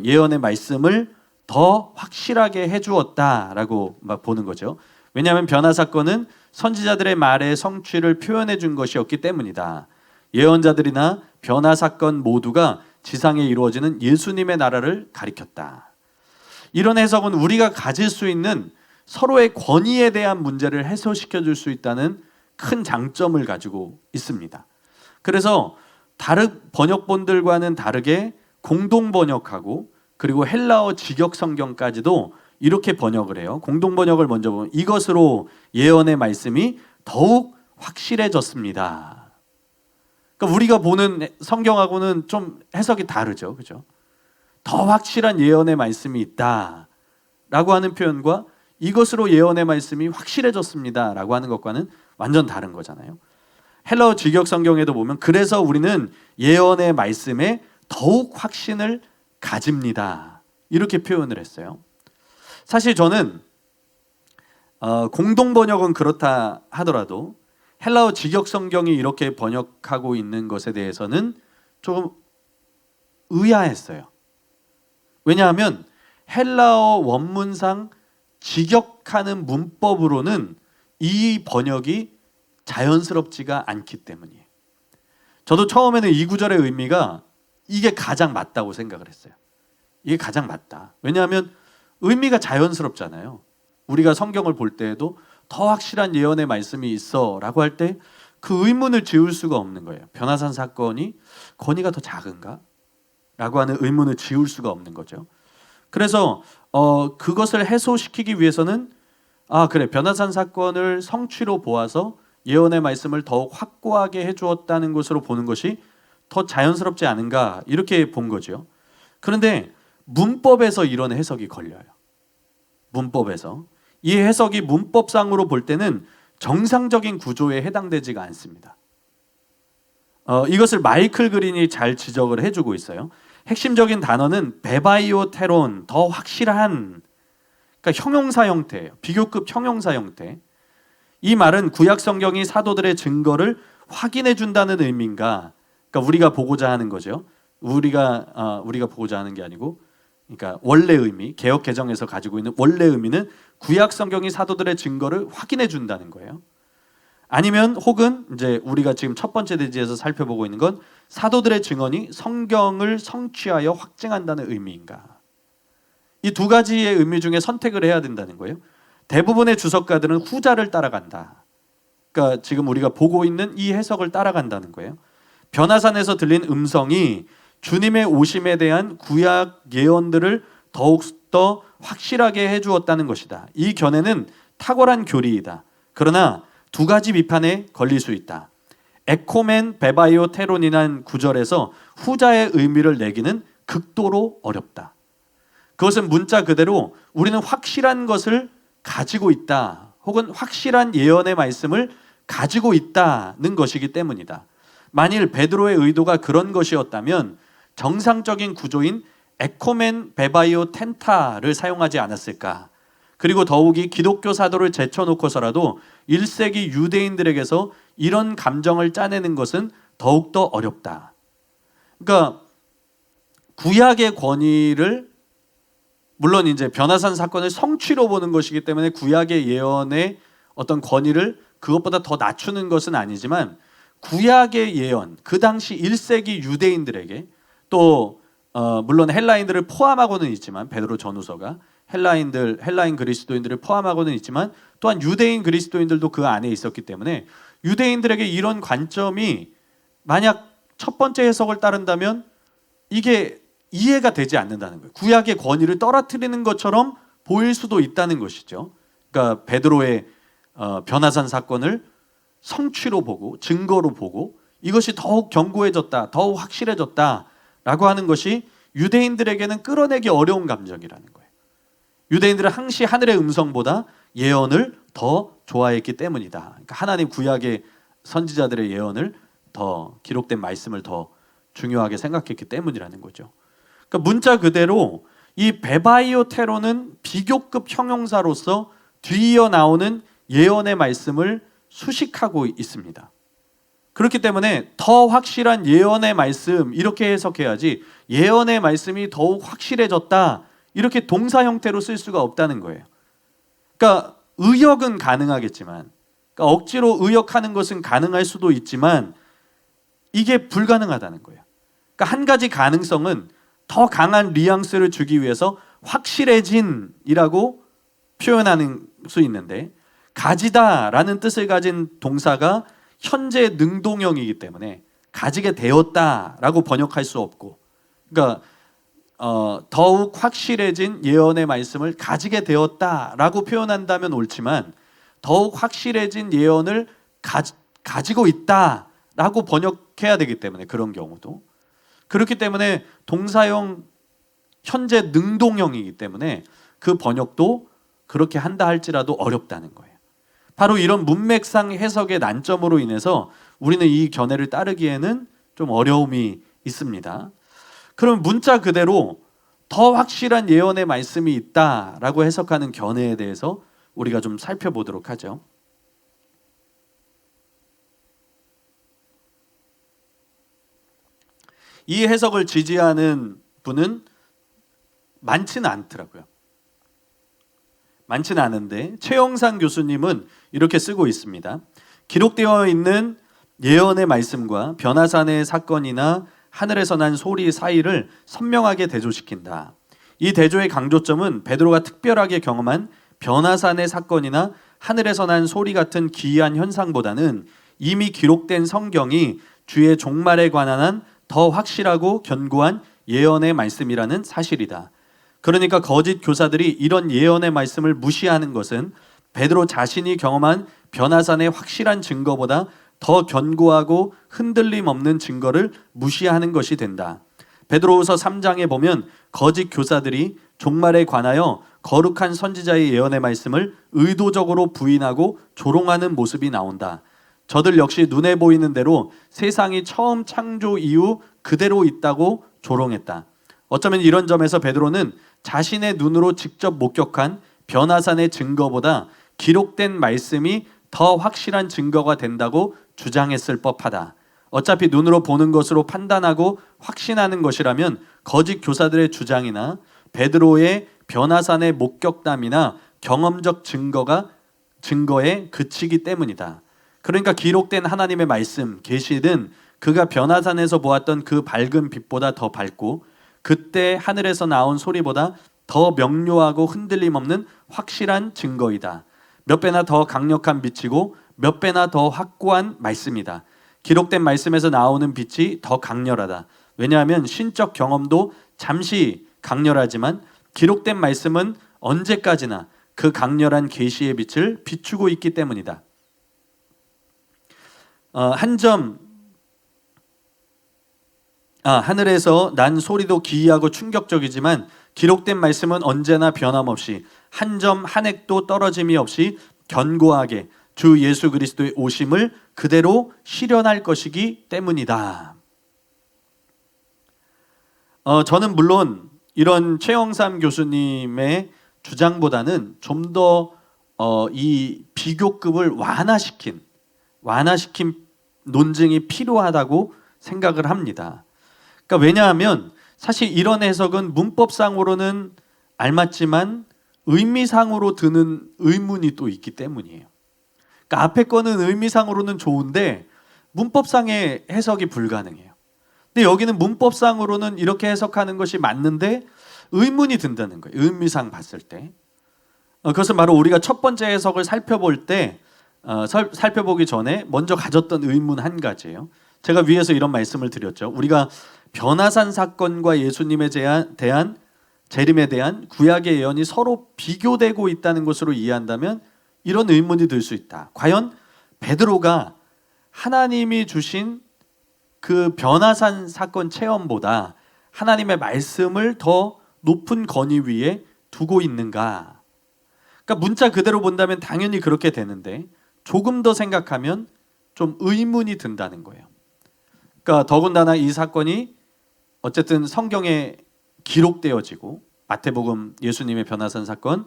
예언의 말씀을 더 확실하게 해주었다라고 막 보는 거죠. 왜냐하면 변화 사건은 선지자들의 말의 성취를 표현해 준 것이었기 때문이다. 예언자들이나 변화 사건 모두가 지상에 이루어지는 예수님의 나라를 가리켰다. 이런 해석은 우리가 가질 수 있는 서로의 권위에 대한 문제를 해소시켜 줄 수 있다는 큰 장점을 가지고 있습니다. 그래서 다른 번역본들과는 다르게 공동 번역하고 그리고 헬라어 직역 성경까지도 이렇게 번역을 해요. 공동 번역을 먼저 보면 이것으로 예언의 말씀이 더욱 확실해졌습니다. 그러니까 우리가 보는 성경하고는 좀 해석이 다르죠. 그죠? 더 확실한 예언의 말씀이 있다라고 하는 표현과 이것으로 예언의 말씀이 확실해졌습니다라고 하는 것과는 완전 다른 거잖아요. 헬라어 직역 성경에도 보면 그래서 우리는 예언의 말씀에 더욱 확신을 가집니다. 이렇게 표현을 했어요. 사실 저는 공동 번역은 그렇다 하더라도 헬라어 직역 성경이 이렇게 번역하고 있는 것에 대해서는 조금 의아했어요. 왜냐하면 헬라어 원문상 직역하는 문법으로는 이 번역이 자연스럽지가 않기 때문이에요. 저도 처음에는 이 구절의 의미가 이게 가장 맞다고 생각을 했어요. 이게 가장 맞다. 왜냐하면 의미가 자연스럽잖아요. 우리가 성경을 볼 때에도 더 확실한 예언의 말씀이 있어 라고 할 때 그 의문을 지울 수가 없는 거예요. 변화산 사건이 권위가 더 작은가? 라고 하는 의문을 지울 수가 없는 거죠. 그래서 그것을 해소시키기 위해서는 그래, 변화산 사건을 성취로 보아서 예언의 말씀을 더욱 확고하게 해주었다는 것으로 보는 것이 더 자연스럽지 않은가 이렇게 본 거죠. 그런데 문법에서 이런 해석이 걸려요. 문법에서 이 해석이 문법상으로 볼 때는 정상적인 구조에 해당되지가 않습니다. 이것을 마이클 그린이 잘 지적을 해주고 있어요. 핵심적인 단어는 베바이오테론, 더 확실한, 그러니까 형용사 형태예요. 비교급 형용사 형태. 이 말은 구약 성경이 사도들의 증거를 확인해 준다는 의미인가? 그러니까 우리가 보고자 하는 거죠. 우리가 보고자 하는 게 아니고, 그러니까 원래 의미, 개역 개정에서 가지고 있는 원래 의미는 구약 성경이 사도들의 증거를 확인해 준다는 거예요. 아니면 혹은 이제 우리가 지금 첫 번째 대지에서 살펴보고 있는 건 사도들의 증언이 성경을 성취하여 확증한다는 의미인가? 이 두 가지의 의미 중에 선택을 해야 된다는 거예요. 대부분의 주석가들은 후자를 따라간다. 그러니까 지금 우리가 보고 있는 이 해석을 따라간다는 거예요. 변화산에서 들린 음성이 주님의 오심에 대한 구약 예언들을 더욱더 확실하게 해주었다는 것이다. 이 견해는 탁월한 교리이다. 그러나 두 가지 비판에 걸릴 수 있다. 에코멘 베바이오 테론이란 구절에서 후자의 의미를 내기는 극도로 어렵다. 그것은 문자 그대로 우리는 확실한 것을 가지고 있다. 혹은 확실한 예언의 말씀을 가지고 있다는 것이기 때문이다. 만일 베드로의 의도가 그런 것이었다면 정상적인 구조인 에코멘 베바이오 텐타를 사용하지 않았을까? 그리고 더욱이 기독교 사도를 제쳐놓고서라도 1세기 유대인들에게서 이런 감정을 짜내는 것은 더욱더 어렵다. 그러니까 구약의 권위를 물론 이제 변화산 사건을 성취로 보는 것이기 때문에 구약의 예언의 어떤 권위를 그것보다 더 낮추는 것은 아니지만 구약의 예언, 그 당시 1세기 유대인들에게 또 물론 헬라인들을 포함하고는 있지만 베드로 전후서가 헬라인 그리스도인들을 포함하고는 있지만 또한 유대인 그리스도인들도 그 안에 있었기 때문에 유대인들에게 이런 관점이 만약 첫 번째 해석을 따른다면 이게 이해가 되지 않는다는 거예요. 구약의 권위를 떨어뜨리는 것처럼 보일 수도 있다는 것이죠. 그러니까 베드로의 변화산 사건을 성취로 보고 증거로 보고 이것이 더욱 견고해졌다, 더욱 확실해졌다라고 하는 것이 유대인들에게는 끌어내기 어려운 감정이라는 거예요. 유대인들은 항시 하늘의 음성보다 예언을 더 좋아했기 때문이다. 그러니까 하나님 구약의 선지자들의 예언을 더 기록된 말씀을 더 중요하게 생각했기 때문이라는 거죠. 그러니까 문자 그대로 이 베바이오 테로는 비교급 형용사로서 뒤이어 나오는 예언의 말씀을 수식하고 있습니다. 그렇기 때문에 더 확실한 예언의 말씀 이렇게 해석해야지, 예언의 말씀이 더욱 확실해졌다 이렇게 동사 형태로 쓸 수가 없다는 거예요. 그러니까 의역은 가능하겠지만, 그러니까 억지로 의역하는 것은 가능할 수도 있지만 이게 불가능하다는 거예요. 그러니까 한 가지 가능성은 더 강한 뉘앙스를 주기 위해서 확실해진이라고 표현하는 수 있는데, 가지다라는 뜻을 가진 동사가 현재 능동형이기 때문에 가지게 되었다라고 번역할 수 없고, 그러니까 더욱 확실해진 예언의 말씀을 가지게 되었다라고 표현한다면 옳지만, 더욱 확실해진 예언을 가지고 있다라고 번역해야 되기 때문에, 그런 경우도 그렇기 때문에 동사형 현재 능동형이기 때문에 그 번역도 그렇게 한다 할지라도 어렵다는 거예요. 바로 이런 문맥상 해석의 난점으로 인해서 우리는 이 견해를 따르기에는 좀 어려움이 있습니다. 그럼 문자 그대로 더 확실한 예언의 말씀이 있다라고 해석하는 견해에 대해서 우리가 좀 살펴보도록 하죠. 이 해석을 지지하는 분은 많지는 않더라고요. 많지는 않은데 최영상 교수님은 이렇게 쓰고 있습니다. 기록되어 있는 예언의 말씀과 변화산의 사건이나 하늘에서 난 소리 사이를 선명하게 대조시킨다. 이 대조의 강조점은 베드로가 특별하게 경험한 변화산의 사건이나 하늘에서 난 소리 같은 기이한 현상보다는 이미 기록된 성경이 주의 종말에 관한 더 확실하고 견고한 예언의 말씀이라는 사실이다. 그러니까 거짓 교사들이 이런 예언의 말씀을 무시하는 것은 베드로 자신이 경험한 변화산의 확실한 증거보다 더 견고하고 흔들림 없는 증거를 무시하는 것이 된다. 베드로후서 3장에 보면 거짓 교사들이 종말에 관하여 거룩한 선지자의 예언의 말씀을 의도적으로 부인하고 조롱하는 모습이 나온다. 저들 역시 눈에 보이는 대로 세상이 처음 창조 이후 그대로 있다고 조롱했다. 어쩌면 이런 점에서 베드로는 자신의 눈으로 직접 목격한 변화산의 증거보다 기록된 말씀이 더 확실한 증거가 된다고 주장했을 법하다. 어차피 눈으로 보는 것으로 판단하고 확신하는 것이라면 거짓 교사들의 주장이나 베드로의 변화산의 목격담이나 경험적 증거에 그치기 때문이다. 그러니까 기록된 하나님의 말씀, 계시는 그가 변화산에서 보았던 그 밝은 빛보다 더 밝고 그때 하늘에서 나온 소리보다 더 명료하고 흔들림 없는 확실한 증거이다. 몇 배나 더 강력한 빛이고 몇 배나 더 확고한 말씀이다. 기록된 말씀에서 나오는 빛이 더 강렬하다. 왜냐하면 신적 경험도 잠시 강렬하지만 기록된 말씀은 언제까지나 그 강렬한 계시의 빛을 비추고 있기 때문이다. 하늘에서 난 소리도 기이하고 충격적이지만 기록된 말씀은 언제나 변함없이 한 점 한 획도 떨어짐이 없이 견고하게 주 예수 그리스도의 오심을 그대로 실현할 것이기 때문이다. 저는 물론 이런 최영삼 교수님의 주장보다는 좀 더 이 비교급을 완화시킨 논증이 필요하다고 생각을 합니다. 그러니까 왜냐하면 사실 이런 해석은 문법상으로는 알맞지만 의미상으로 드는 의문이 또 있기 때문이에요. 그러니까 앞에 거는 의미상으로는 좋은데 문법상의 해석이 불가능해요. 근데 여기는 문법상으로는 이렇게 해석하는 것이 맞는데 의문이 든다는 거예요. 의미상 봤을 때. 그것은 바로 우리가 첫 번째 해석을 살펴보기 전에 먼저 가졌던 의문 한 가지예요. 제가 위에서 이런 말씀을 드렸죠. 우리가 변화산 사건과 예수님에 대한 재림에 대한 구약의 예언이 서로 비교되고 있다는 것으로 이해한다면 이런 의문이 들 수 있다. 과연 베드로가 하나님이 주신 그 변화산 사건 체험보다 하나님의 말씀을 더 높은 권위 위에 두고 있는가? 그러니까 문자 그대로 본다면 당연히 그렇게 되는데 조금 더 생각하면 좀 의문이 든다는 거예요. 그러니까 더군다나 이 사건이 어쨌든 성경에 기록되어지고 마태복음 예수님의 변화산 사건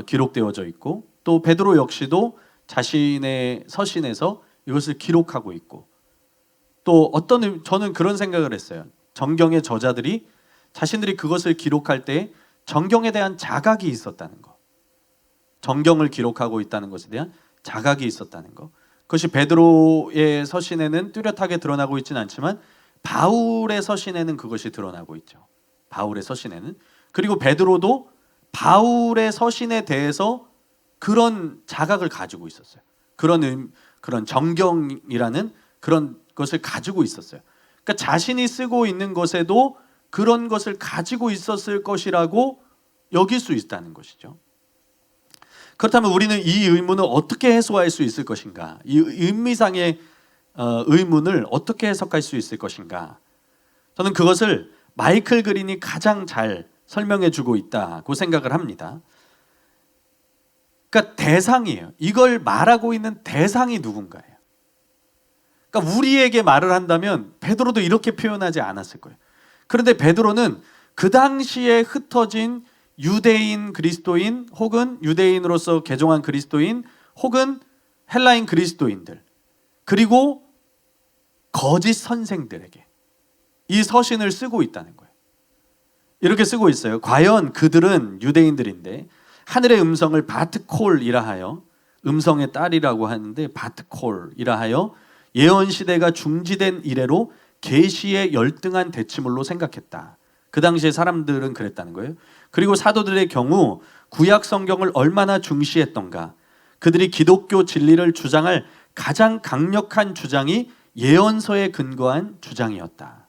기록되어져 있고 또 베드로 역시도 자신의 서신에서 이것을 기록하고 있고 또 저는 그런 생각을 했어요. 정경의 저자들이 자신들이 그것을 기록할 때 정경에 대한 자각이 있었다는 거. 정경을 기록하고 있다는 것에 대한 자각이 있었다는 거. 그것이 베드로의 서신에는 뚜렷하게 드러나고 있지는 않지만 바울의 서신에는 그것이 드러나고 있죠. 바울의 서신에는. 그리고 베드로도 바울의 서신에 대해서 그런 자각을 가지고 있었어요. 그런 정경이라는 그런 것을 가지고 있었어요. 그러니까 자신이 쓰고 있는 것에도 그런 것을 가지고 있었을 것이라고 여길 수 있다는 것이죠. 그렇다면 우리는 이 의문을 어떻게 해소할 수 있을 것인가? 이 의미상의 의문을 어떻게 해석할 수 있을 것인가? 저는 그것을 마이클 그린이 가장 잘 설명해 주고 있다고 생각을 합니다. 그러니까 대상이에요. 이걸 말하고 있는 대상이 누군가예요. 그러니까 우리에게 말을 한다면 베드로도 이렇게 표현하지 않았을 거예요. 그런데 베드로는 그 당시에 흩어진 유대인 그리스도인 혹은 유대인으로서 개종한 그리스도인 혹은 헬라인 그리스도인들 그리고 거짓 선생들에게 이 서신을 쓰고 있다는 거예요. 이렇게 쓰고 있어요. 과연 그들은 유대인들인데 하늘의 음성을 바트콜이라 하여 음성의 딸이라고 하는데 바트콜이라 하여 예언 시대가 중지된 이래로 계시의 열등한 대치물로 생각했다. 그 당시에 사람들은 그랬다는 거예요. 그리고 사도들의 경우 구약 성경을 얼마나 중시했던가. 그들이 기독교 진리를 주장할 가장 강력한 주장이 예언서에 근거한 주장이었다.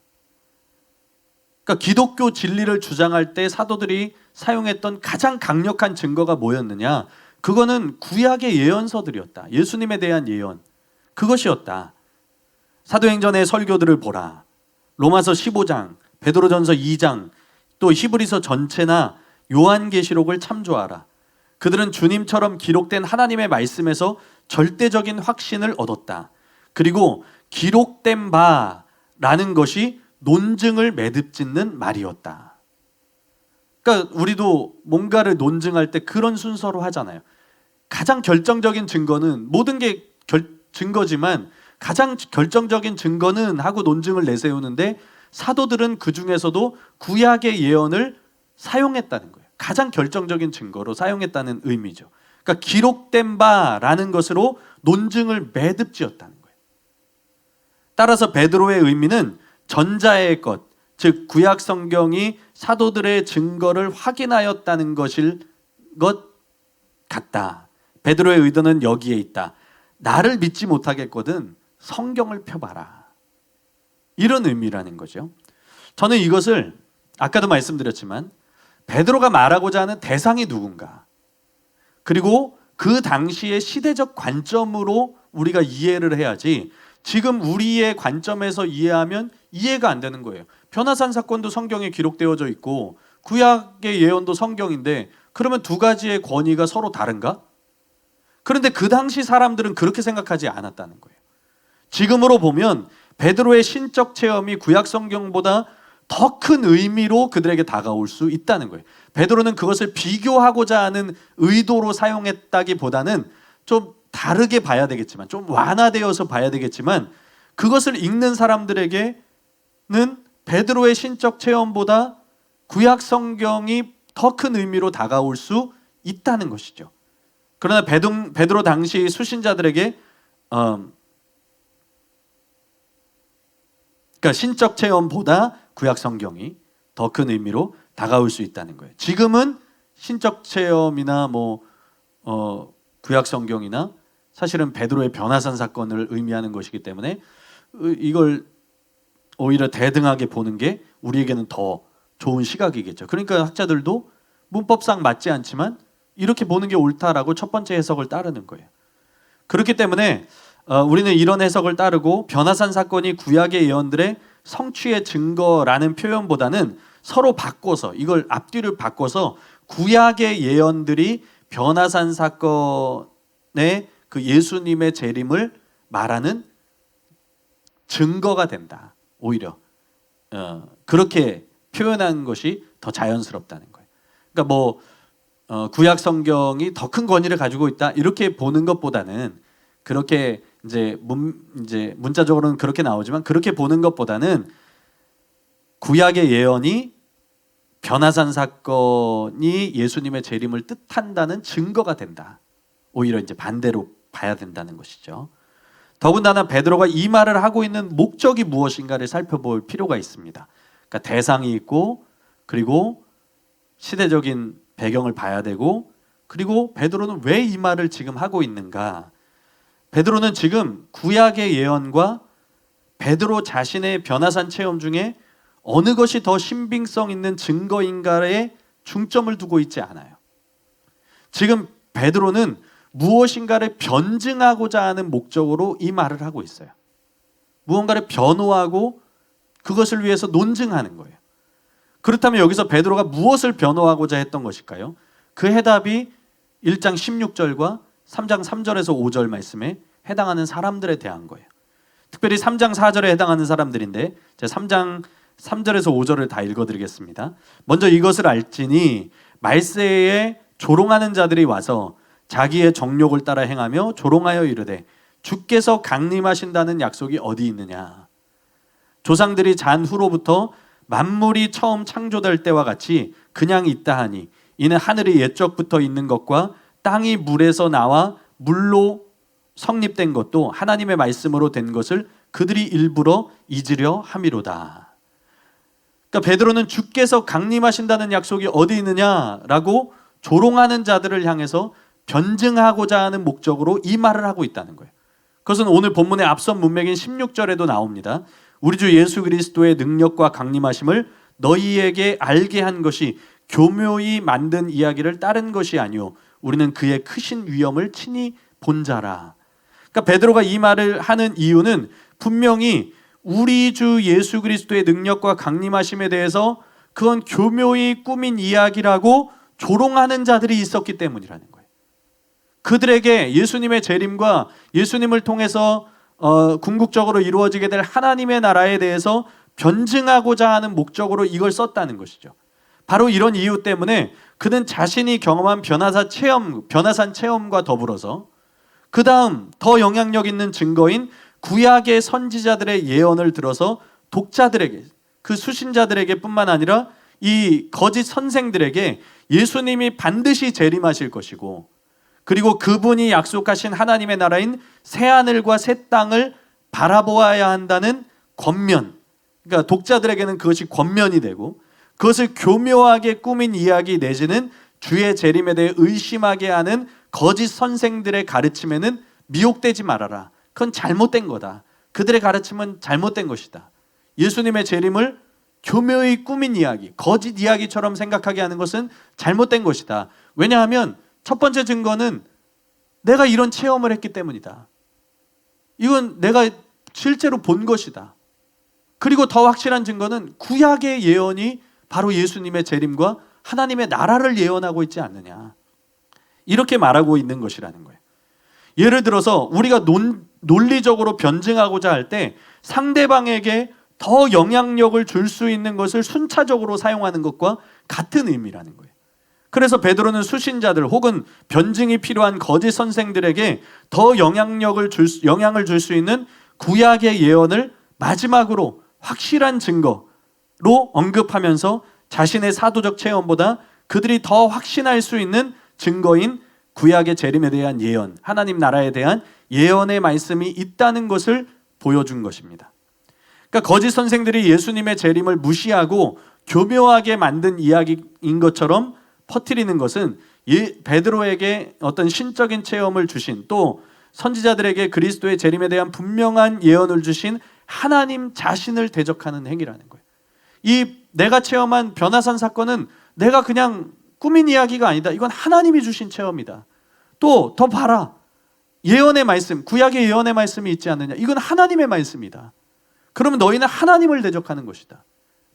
그러니까 기독교 진리를 주장할 때 사도들이 사용했던 가장 강력한 증거가 뭐였느냐? 그거는 구약의 예언서들이었다. 예수님에 대한 예언. 그것이었다. 사도행전의 설교들을 보라. 로마서 15장, 베드로전서 2장, 또 히브리서 전체나 요한계시록을 참조하라. 그들은 주님처럼 기록된 하나님의 말씀에서 절대적인 확신을 얻었다. 그리고 기록된 바라는 것이 논증을 매듭짓는 말이었다. 그러니까 우리도 뭔가를 논증할 때 그런 순서로 하잖아요. 가장 결정적인 증거는 모든 게 증거지만 가장 결정적인 증거는 하고 논증을 내세우는데 사도들은 그 중에서도 구약의 예언을 사용했다는 거예요. 가장 결정적인 증거로 사용했다는 의미죠. 그러니까 기록된 바라는 것으로 논증을 매듭지었다는 거예요. 따라서 베드로의 의미는 전자의 것, 즉 구약 성경이 사도들의 증거를 확인하였다는 것일 것 같다. 베드로의 의도는 여기에 있다. 나를 믿지 못하겠거든 성경을 펴봐라. 이런 의미라는 거죠. 저는 이것을 아까도 말씀드렸지만 베드로가 말하고자 하는 대상이 누군가, 그리고 그 당시의 시대적 관점으로 우리가 이해를 해야지 지금 우리의 관점에서 이해하면 이해가 안 되는 거예요. 변화산 사건도 성경에 기록되어져 있고 구약의 예언도 성경인데 그러면 두 가지의 권위가 서로 다른가? 그런데 그 당시 사람들은 그렇게 생각하지 않았다는 거예요. 지금으로 보면 베드로의 신적 체험이 구약 성경보다 더 큰 의미로 그들에게 다가올 수 있다는 거예요. 베드로는 그것을 비교하고자 하는 의도로 사용했다기보다는 좀 다르게 봐야 되겠지만, 좀 완화되어서 봐야 되겠지만, 그것을 읽는 사람들에게는 베드로의 신적 체험보다 구약 성경이 더 큰 의미로 다가올 수 있다는 것이죠. 그러나 베드로 당시 수신자들에게 그러니까 신적 체험보다 구약 성경이 더 큰 의미로 다가올 수 있다는 거예요. 지금은 신적 체험이나 구약 성경이나 사실은 베드로의 변화산 사건을 의미하는 것이기 때문에 이걸 오히려 대등하게 보는 게 우리에게는 더 좋은 시각이겠죠. 그러니까 학자들도 문법상 맞지 않지만 이렇게 보는 게 옳다라고 첫 번째 해석을 따르는 거예요. 그렇기 때문에 우리는 이런 해석을 따르고 변화산 사건이 구약의 예언들의 성취의 증거라는 표현보다는 서로 바꿔서, 이걸 앞뒤를 바꿔서 구약의 예언들이 변화산 사건의 그 예수님의 재림을 말하는 증거가 된다. 오히려 그렇게 표현한 것이 더 자연스럽다는 거예요. 그러니까 구약 성경이 더 큰 권위를 가지고 있다 이렇게 보는 것보다는, 그렇게 이제 문자적으로는 그렇게 나오지만 그렇게 보는 것보다는 구약의 예언이 변화산 사건이 예수님의 재림을 뜻한다는 증거가 된다. 오히려 이제 반대로 봐야 된다는 것이죠. 더군다나 베드로가 이 말을 하고 있는 목적이 무엇인가를 살펴볼 필요가 있습니다. 그러니까 대상이 있고, 그리고 시대적인 배경을 봐야 되고, 그리고 베드로는 왜 이 말을 지금 하고 있는가? 베드로는 지금 구약의 예언과 베드로 자신의 변화산 체험 중에 어느 것이 더 신빙성 있는 증거인가에 중점을 두고 있지 않아요. 지금 베드로는 무엇인가를 변증하고자 하는 목적으로 이 말을 하고 있어요. 무언가를 변호하고 그것을 위해서 논증하는 거예요. 그렇다면 여기서 베드로가 무엇을 변호하고자 했던 것일까요? 그 해답이 1장 16절과 3장 3절에서 5절 말씀에 해당하는 사람들에 대한 거예요. 특별히 3장 4절에 해당하는 사람들인데, 제가 3장 3절에서 5절을 다 읽어드리겠습니다. 먼저 이것을 알지니 말세에 조롱하는 자들이 와서 자기의 정욕을 따라 행하며 조롱하여 이르되 주께서 강림하신다는 약속이 어디 있느냐. 조상들이 잔 후로부터 만물이 처음 창조될 때와 같이 그냥 있다 하니 이는 하늘이 옛적부터 있는 것과 땅이 물에서 나와 물로 성립된 것도 하나님의 말씀으로 된 것을 그들이 일부러 잊으려 함이로다. 그러니까 베드로는 주께서 강림하신다는 약속이 어디 있느냐라고 조롱하는 자들을 향해서 변증하고자 하는 목적으로 이 말을 하고 있다는 거예요. 그것은 오늘 본문의 앞선 문맥인 16절에도 나옵니다. 우리 주 예수 그리스도의 능력과 강림하심을 너희에게 알게 한 것이 교묘히 만든 이야기를 따른 것이 아니오 우리는 그의 크신 위엄을 친히 본 자라. 그러니까 베드로가 이 말을 하는 이유는 분명히 우리 주 예수 그리스도의 능력과 강림하심에 대해서 그건 교묘히 꾸민 이야기라고 조롱하는 자들이 있었기 때문이라는 거예요. 그들에게 예수님의 재림과 예수님을 통해서 궁극적으로 이루어지게 될 하나님의 나라에 대해서 변증하고자 하는 목적으로 이걸 썼다는 것이죠. 바로 이런 이유 때문에 그는 자신이 경험한 변화산 체험과 더불어서 그 다음 더 영향력 있는 증거인 구약의 선지자들의 예언을 들어서 독자들에게, 그 수신자들에게 뿐만 아니라 이 거짓 선생들에게 예수님이 반드시 재림하실 것이고, 그리고 그분이 약속하신 하나님의 나라인 새하늘과 새 땅을 바라보아야 한다는 권면, 그러니까 독자들에게는 그것이 권면이 되고, 그것을 교묘하게 꾸민 이야기 내지는 주의 재림에 대해 의심하게 하는 거짓 선생들의 가르침에는 미혹되지 말아라. 그건 잘못된 거다. 그들의 가르침은 잘못된 것이다. 예수님의 재림을 교묘히 꾸민 이야기, 거짓 이야기처럼 생각하게 하는 것은 잘못된 것이다. 왜냐하면 첫 번째 증거는 내가 이런 체험을 했기 때문이다. 이건 내가 실제로 본 것이다. 그리고 더 확실한 증거는 구약의 예언이 바로 예수님의 재림과 하나님의 나라를 예언하고 있지 않느냐. 이렇게 말하고 있는 것이라는 거예요. 예를 들어서 우리가 논리적으로 변증하고자 할 때 상대방에게 더 영향력을 줄 수 있는 것을 순차적으로 사용하는 것과 같은 의미라는 거예요. 그래서 베드로는 수신자들 혹은 변증이 필요한 거짓 선생들에게 더 영향을 줄 수 있는 구약의 예언을 마지막으로 확실한 증거로 언급하면서 자신의 사도적 체험보다 그들이 더 확신할 수 있는 증거인 구약의 재림에 대한 예언, 하나님 나라에 대한 예언의 말씀이 있다는 것을 보여준 것입니다. 그러니까 거짓 선생들이 예수님의 재림을 무시하고 교묘하게 만든 이야기인 것처럼 퍼뜨리는 것은 베드로에게 어떤 신적인 체험을 주신, 또 선지자들에게 그리스도의 재림에 대한 분명한 예언을 주신 하나님 자신을 대적하는 행위라는 거예요. 이 내가 체험한 변화산 사건은 내가 그냥 꾸민 이야기가 아니다. 이건 하나님이 주신 체험이다. 또 더 봐라. 예언의 말씀, 구약의 예언의 말씀이 있지 않느냐. 이건 하나님의 말씀이다. 그러면 너희는 하나님을 대적하는 것이다.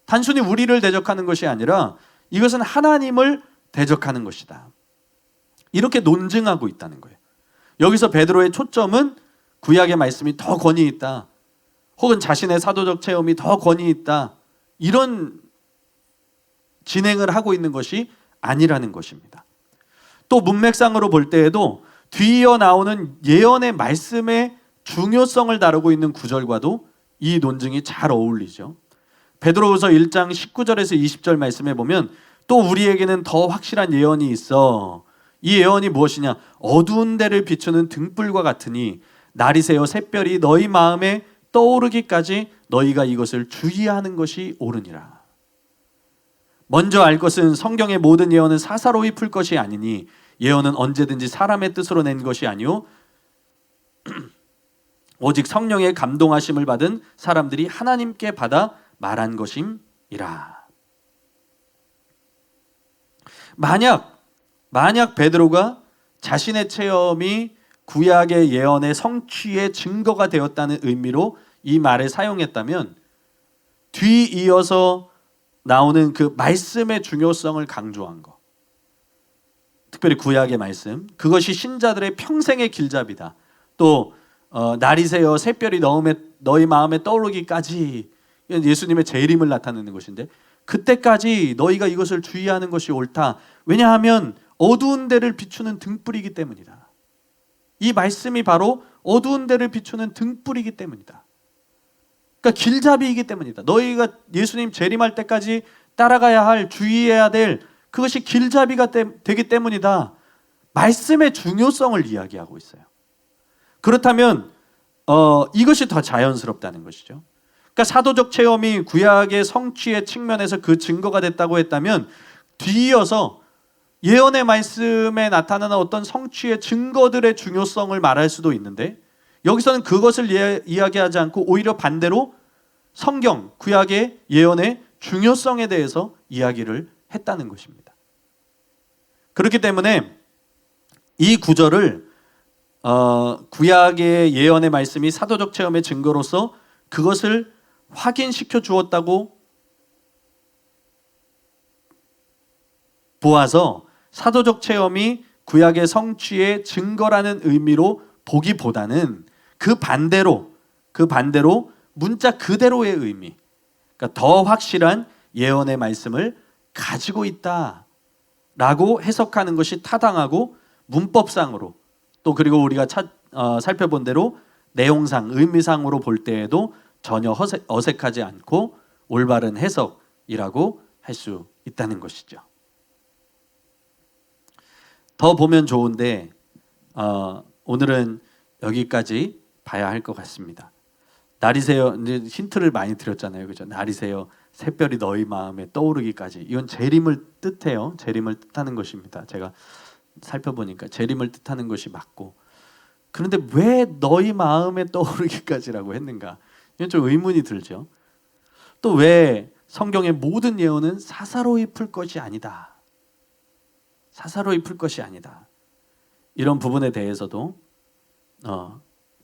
단순히 우리를 대적하는 것이 아니라 이것은 하나님을 대적하는 것이다. 이렇게 논증하고 있다는 거예요. 여기서 베드로의 초점은 구약의 말씀이 더 권위 있다. 혹은 자신의 사도적 체험이 더 권위 있다, 이런 진행을 하고 있는 것이 아니라는 것입니다. 또 문맥상으로 볼 때에도 뒤이어 나오는 예언의 말씀의 중요성을 다루고 있는 구절과도 이 논증이 잘 어울리죠. 베드로후서 1장 19절에서 20절 말씀에 보면 또 우리에게는 더 확실한 예언이 있어. 이 예언이 무엇이냐? 어두운 데를 비추는 등불과 같으니 날이 새어 샛별이 너희 마음에 떠오르기까지 너희가 이것을 주의하는 것이 옳으니라. 먼저 알 것은 성경의 모든 예언은 사사로이 풀 것이 아니니 예언은 언제든지 사람의 뜻으로 낸 것이 아니요 오직 성령의 감동하심을 받은 사람들이 하나님께 받아 말한 것임이라. 만약 베드로가 자신의 체험이 구약의 예언의 성취의 증거가 되었다는 의미로 이 말을 사용했다면 뒤이어서 나오는 그 말씀의 중요성을 강조한 것, 특별히 구약의 말씀, 그것이 신자들의 평생의 길잡이다. 또 날이 새어 샛별이 너희 마음에 떠오르기까지, 예수님의 재림을 나타내는 것인데 그때까지 너희가 이것을 주의하는 것이 옳다. 왜냐하면 어두운 데를 비추는 등불이기 때문이다. 이 말씀이 바로 어두운 데를 비추는 등불이기 때문이다. 그러니까 길잡이이기 때문이다. 너희가 예수님 재림할 때까지 따라가야 할, 주의해야 될 그것이 길잡이가 되기 때문이다. 말씀의 중요성을 이야기하고 있어요. 그렇다면 이것이 더 자연스럽다는 것이죠. 그러니까 사도적 체험이 구약의 성취의 측면에서 그 증거가 됐다고 했다면 뒤이어서 예언의 말씀에 나타나는 어떤 성취의 증거들의 중요성을 말할 수도 있는데 여기서는 그것을 이야기하지 않고 오히려 반대로 성경, 구약의 예언의 중요성에 대해서 이야기를 했다는 것입니다. 그렇기 때문에 이 구절을 구약의 예언의 말씀이 사도적 체험의 증거로서 그것을 확인시켜 주었다고 보아서 사도적 체험이 구약의 성취의 증거라는 의미로 보기보다는 그 반대로 문자 그대로의 의미, 그러니까 더 확실한 예언의 말씀을 가지고 있다라고 해석하는 것이 타당하고 문법상으로 또 그리고 우리가 살펴본 대로 내용상, 의미상으로 볼 때에도 전혀 어색하지 않고 올바른 해석이라고 할 수 있다는 것이죠. 더 보면 좋은데 오늘은 여기까지 봐야 할 것 같습니다. 날이 새어, 이제 힌트를 많이 드렸잖아요, 그죠? 날이 새어 샛별이 너희 마음에 떠오르기까지. 이건 재림을 뜻해요. 재림을 뜻하는 것입니다. 제가 살펴보니까 재림을 뜻하는 것이 맞고, 그런데 왜 너희 마음에 떠오르기까지라고 했는가? 이건 좀 의문이 들죠. 또 왜 성경의 모든 예언은 사사로이 풀 것이 아니다. 사사로이 풀 것이 아니다. 이런 부분에 대해서도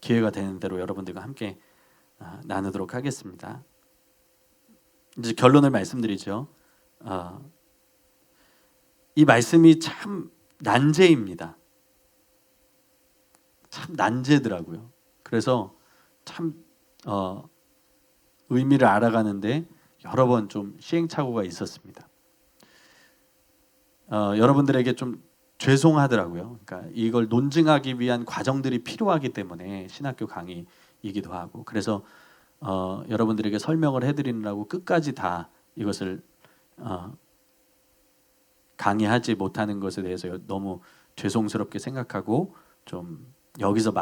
기회가 되는 대로 여러분들과 함께 나누도록 하겠습니다. 이제 결론을 말씀드리죠. 이 말씀이 참 난제입니다. 참 난제더라고요. 그래서 참 의미를 알아가는데 여러 번 좀 시행착오가 있었습니다. 여러분들에게 좀 죄송하더라고요. 그러니까 이걸 논증하기 위한 과정들이 필요하기 때문에 신학교 강의이기도 하고, 그래서 여러분들에게 설명을 해드리느라고 끝까지 다 이것을 강의하지 못하는 것에 대해서 너무 죄송스럽게 생각하고, 좀 여기서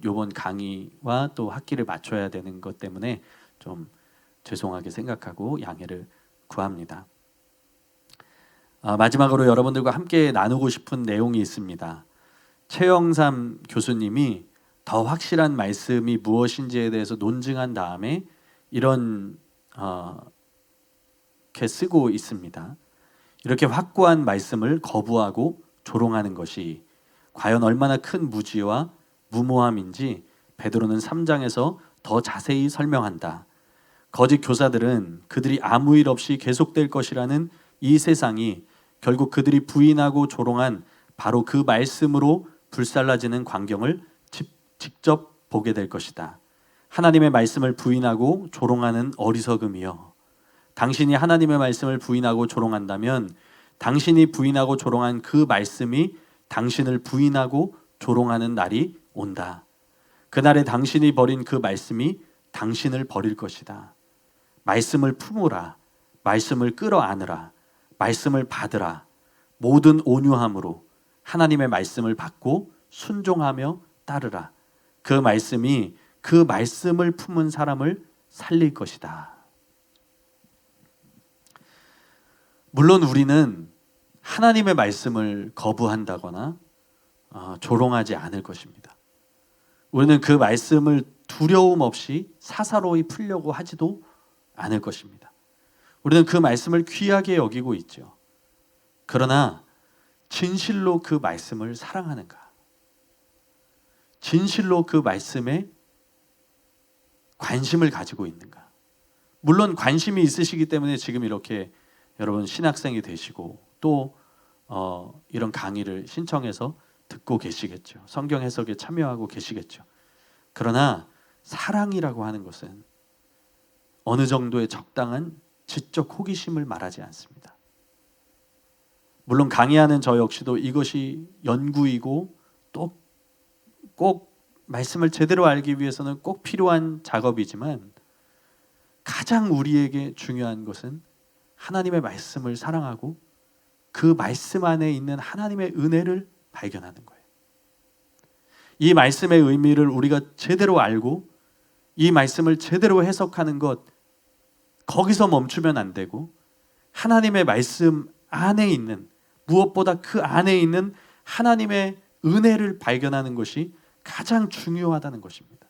이번 강의와 또 학기를 맞춰야 되는 것 때문에 좀 죄송하게 생각하고 양해를 구합니다. 마지막으로 여러분들과 함께 나누고 싶은 내용이 있습니다. 최영삼 교수님이 더 확실한 말씀이 무엇인지에 대해서 논증한 다음에 이렇게 쓰고 있습니다. 이렇게 확고한 말씀을 거부하고 조롱하는 것이 과연 얼마나 큰 무지와 무모함인지 베드로는 3장에서 더 자세히 설명한다. 거짓 교사들은 그들이 아무 일 없이 계속될 것이라는 이 세상이 결국 그들이 부인하고 조롱한 바로 그 말씀으로 불살라지는 광경을 직접 보게 될 것이다. 하나님의 말씀을 부인하고 조롱하는 어리석음이여. 당신이 하나님의 말씀을 부인하고 조롱한다면 당신이 부인하고 조롱한 그 말씀이 당신을 부인하고 조롱하는 날이 온다. 그날에 당신이 버린 그 말씀이 당신을 버릴 것이다. 말씀을 품으라. 말씀을 끌어안으라. 말씀을 받으라. 모든 온유함으로 하나님의 말씀을 받고 순종하며 따르라. 그 말씀이 그 말씀을 품은 사람을 살릴 것이다. 물론 우리는 하나님의 말씀을 거부한다거나 조롱하지 않을 것입니다. 우리는 그 말씀을 두려움 없이 사사로이 풀려고 하지도 않을 것입니다. 우리는 그 말씀을 귀하게 여기고 있죠. 그러나 진실로 그 말씀을 사랑하는가? 진실로 그 말씀에 관심을 가지고 있는가? 물론 관심이 있으시기 때문에 지금 이렇게 여러분 신학생이 되시고 또 이런 강의를 신청해서 듣고 계시겠죠. 성경 해석에 참여하고 계시겠죠. 그러나 사랑이라고 하는 것은 어느 정도의 적당한 지적 호기심을 말하지 않습니다. 물론 강의하는 저 역시도 이것이 연구이고 또 꼭 말씀을 제대로 알기 위해서는 꼭 필요한 작업이지만 가장 우리에게 중요한 것은 하나님의 말씀을 사랑하고 그 말씀 안에 있는 하나님의 은혜를 발견하는 거예요. 이 말씀의 의미를 우리가 제대로 알고 이 말씀을 제대로 해석하는 것, 거기서 멈추면 안 되고 하나님의 말씀 안에 있는, 무엇보다 그 안에 있는 하나님의 은혜를 발견하는 것이 가장 중요하다는 것입니다.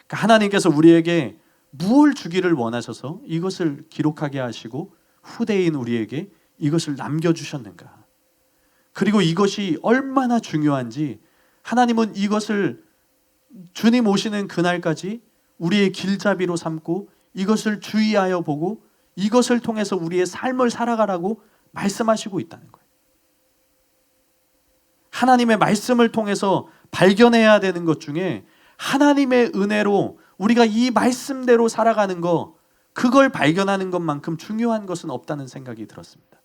그러니까 하나님께서 우리에게 무엇을 주기를 원하셔서 이것을 기록하게 하시고 후대인 우리에게 이것을 남겨주셨는가? 그리고 이것이 얼마나 중요한지 하나님은 이것을 주님 오시는 그날까지 우리의 길잡이로 삼고 이것을 주의하여 보고 이것을 통해서 우리의 삶을 살아가라고 말씀하시고 있다는 거예요. 하나님의 말씀을 통해서 발견해야 되는 것 중에 하나님의 은혜로 우리가 이 말씀대로 살아가는 거, 그걸 발견하는 것만큼 중요한 것은 없다는 생각이 들었습니다.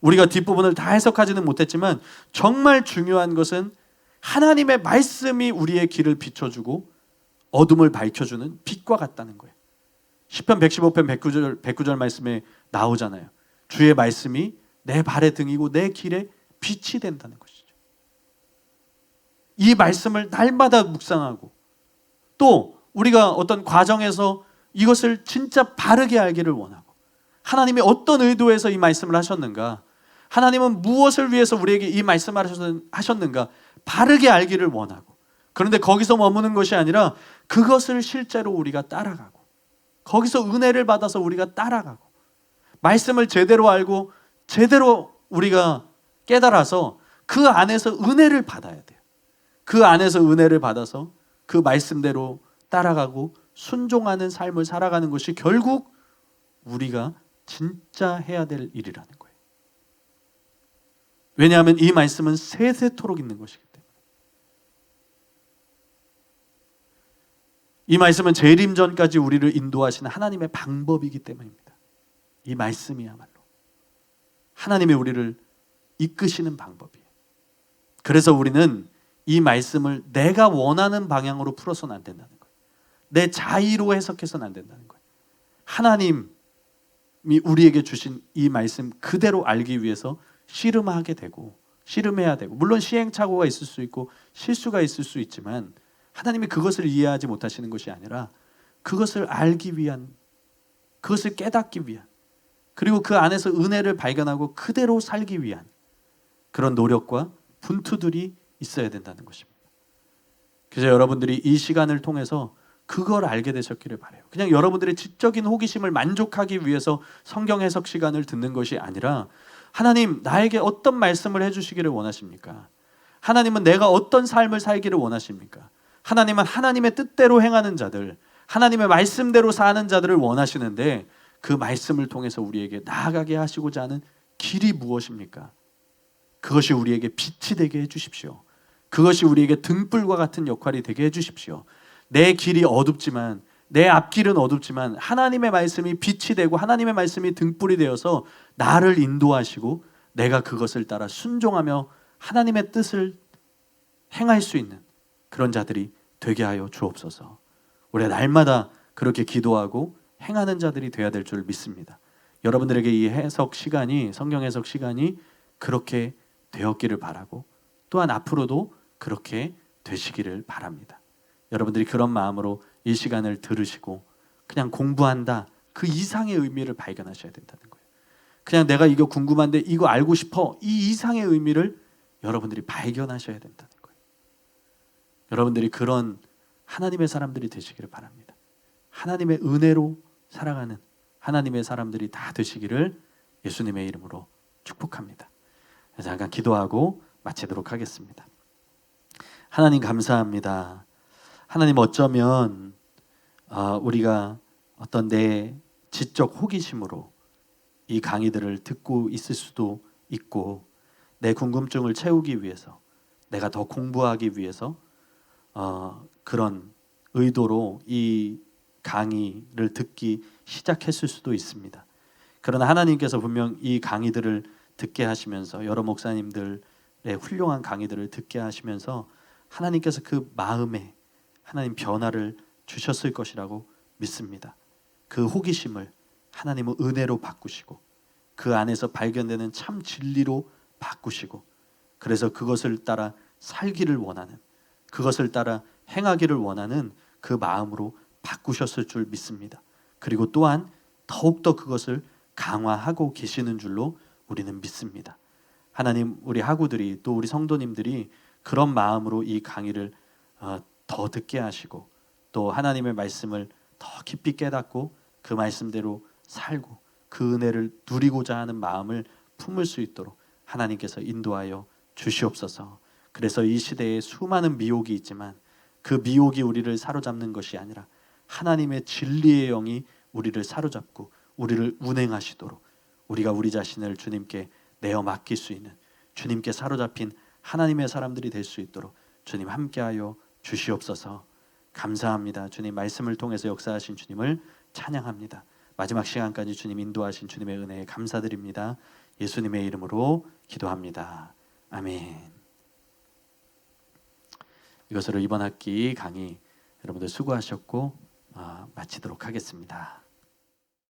우리가 뒷부분을 다 해석하지는 못했지만 정말 중요한 것은 하나님의 말씀이 우리의 길을 비춰주고 어둠을 밝혀주는 빛과 같다는 거예요. 시편 115편 109절 말씀에 나오잖아요. 주의 말씀이 내 발의 등이고 내 길에 빛이 된다는 것이죠. 이 말씀을 날마다 묵상하고 또 우리가 어떤 과정에서 이것을 진짜 바르게 알기를 원하고 하나님이 어떤 의도에서 이 말씀을 하셨는가, 하나님은 무엇을 위해서 우리에게 이 말씀을 하셨는가 바르게 알기를 원하고, 그런데 거기서 머무는 것이 아니라 그것을 실제로 우리가 따라가고 거기서 은혜를 받아서 우리가 따라가고 말씀을 제대로 알고 제대로 우리가 깨달아서 그 안에서 은혜를 받아야 돼요. 그 안에서 은혜를 받아서 그 말씀대로 따라가고 순종하는 삶을 살아가는 것이 결국 우리가 진짜 해야 될 일이라는 거예요. 왜냐하면 이 말씀은 세세토록 있는 것이기 때문에. 이 말씀은 재림 전까지 우리를 인도하시는 하나님의 방법이기 때문입니다. 이 말씀이야말로 하나님의 우리를 이끄시는 방법이에요. 그래서 우리는 이 말씀을 내가 원하는 방향으로 풀어서는 안 된다는 거예요. 내 자의로 해석해서는 안 된다는 거예요. 하나님이 우리에게 주신 이 말씀 그대로 알기 위해서 씨름하게 되고 씨름해야 되고, 물론 시행착오가 있을 수 있고 실수가 있을 수 있지만 하나님이 그것을 이해하지 못하시는 것이 아니라 그것을 알기 위한, 그것을 깨닫기 위한, 그리고 그 안에서 은혜를 발견하고 그대로 살기 위한 그런 노력과 분투들이 있어야 된다는 것입니다. 그래서 여러분들이 이 시간을 통해서 그걸 알게 되셨기를 바라요. 그냥 여러분들의 지적인 호기심을 만족하기 위해서 성경 해석 시간을 듣는 것이 아니라 하나님 나에게 어떤 말씀을 해주시기를 원하십니까? 하나님은 내가 어떤 삶을 살기를 원하십니까? 하나님은 하나님의 뜻대로 행하는 자들, 하나님의 말씀대로 사는 자들을 원하시는데 그 말씀을 통해서 우리에게 나아가게 하시고자 하는 길이 무엇입니까? 그것이 우리에게 빛이 되게 해주십시오. 그것이 우리에게 등불과 같은 역할이 되게 해주십시오. 내 길이 어둡지만, 내 앞길은 어둡지만 하나님의 말씀이 빛이 되고 하나님의 말씀이 등불이 되어서 나를 인도하시고 내가 그것을 따라 순종하며 하나님의 뜻을 행할 수 있는 그런 자들이 되게 하여 주옵소서. 우리가 날마다 그렇게 기도하고 행하는 자들이 되어야 될 줄 믿습니다. 여러분들에게 이 해석 시간이, 성경 해석 시간이 그렇게 되었기를 바라고, 또한 앞으로도 그렇게 되시기를 바랍니다. 여러분들이 그런 마음으로 이 시간을 들으시고 그냥 공부한다, 그 이상의 의미를 발견하셔야 된다는 거예요. 그냥 내가 이거 궁금한데 이거 알고 싶어, 이 이상의 의미를 여러분들이 발견하셔야 된다는 거예요. 여러분들이 그런 하나님의 사람들이 되시기를 바랍니다. 하나님의 은혜로 살아가는 하나님의 사람들이 다 되시기를 예수님의 이름으로 축복합니다. 잠깐 기도하고 마치도록 하겠습니다. 하나님 감사합니다. 하나님, 어쩌면 우리가 어떤 내 지적 호기심으로 이 강의들을 듣고 있을 수도 있고, 내 궁금증을 채우기 위해서, 내가 더 공부하기 위해서 그런 의도로 이 강의를 듣기 시작했을 수도 있습니다. 그러나 하나님께서 분명 이 강의들을 듣게 하시면서, 여러 목사님들의 훌륭한 강의들을 듣게 하시면서 하나님께서 그 마음에 하나님 변화를 주셨을 것이라고 믿습니다. 그 호기심을 하나님은 은혜로 바꾸시고 그 안에서 발견되는 참 진리로 바꾸시고, 그래서 그것을 따라 살기를 원하는, 그것을 따라 행하기를 원하는 그 마음으로 바꾸셨을 줄 믿습니다. 그리고 또한 더욱더 그것을 강화하고 계시는 줄로 우리는 믿습니다. 하나님, 우리 학우들이, 또 우리 성도님들이 그런 마음으로 이 강의를 더 듣게 하시고, 또 하나님의 말씀을 더 깊이 깨닫고 그 말씀대로 살고 그 은혜를 누리고자 하는 마음을 품을 수 있도록 하나님께서 인도하여 주시옵소서. 그래서 이 시대에 수많은 미혹이 있지만 그 미혹이 우리를 사로잡는 것이 아니라 하나님의 진리의 영이 우리를 사로잡고 우리를 운행하시도록, 우리가 우리 자신을 주님께 내어 맡길 수 있는, 주님께 사로잡힌 하나님의 사람들이 될 수 있도록 주님 함께하여 주시옵소서. 감사합니다. 주님, 말씀을 통해서 역사하신 주님을 찬양합니다. 마지막 시간까지 주님 인도하신 주님의 은혜에 감사드립니다. 예수님의 이름으로 기도합니다. 아멘. 이것으로 이번 학기 강의 여러분들 수고하셨고 마치도록 하겠습니다.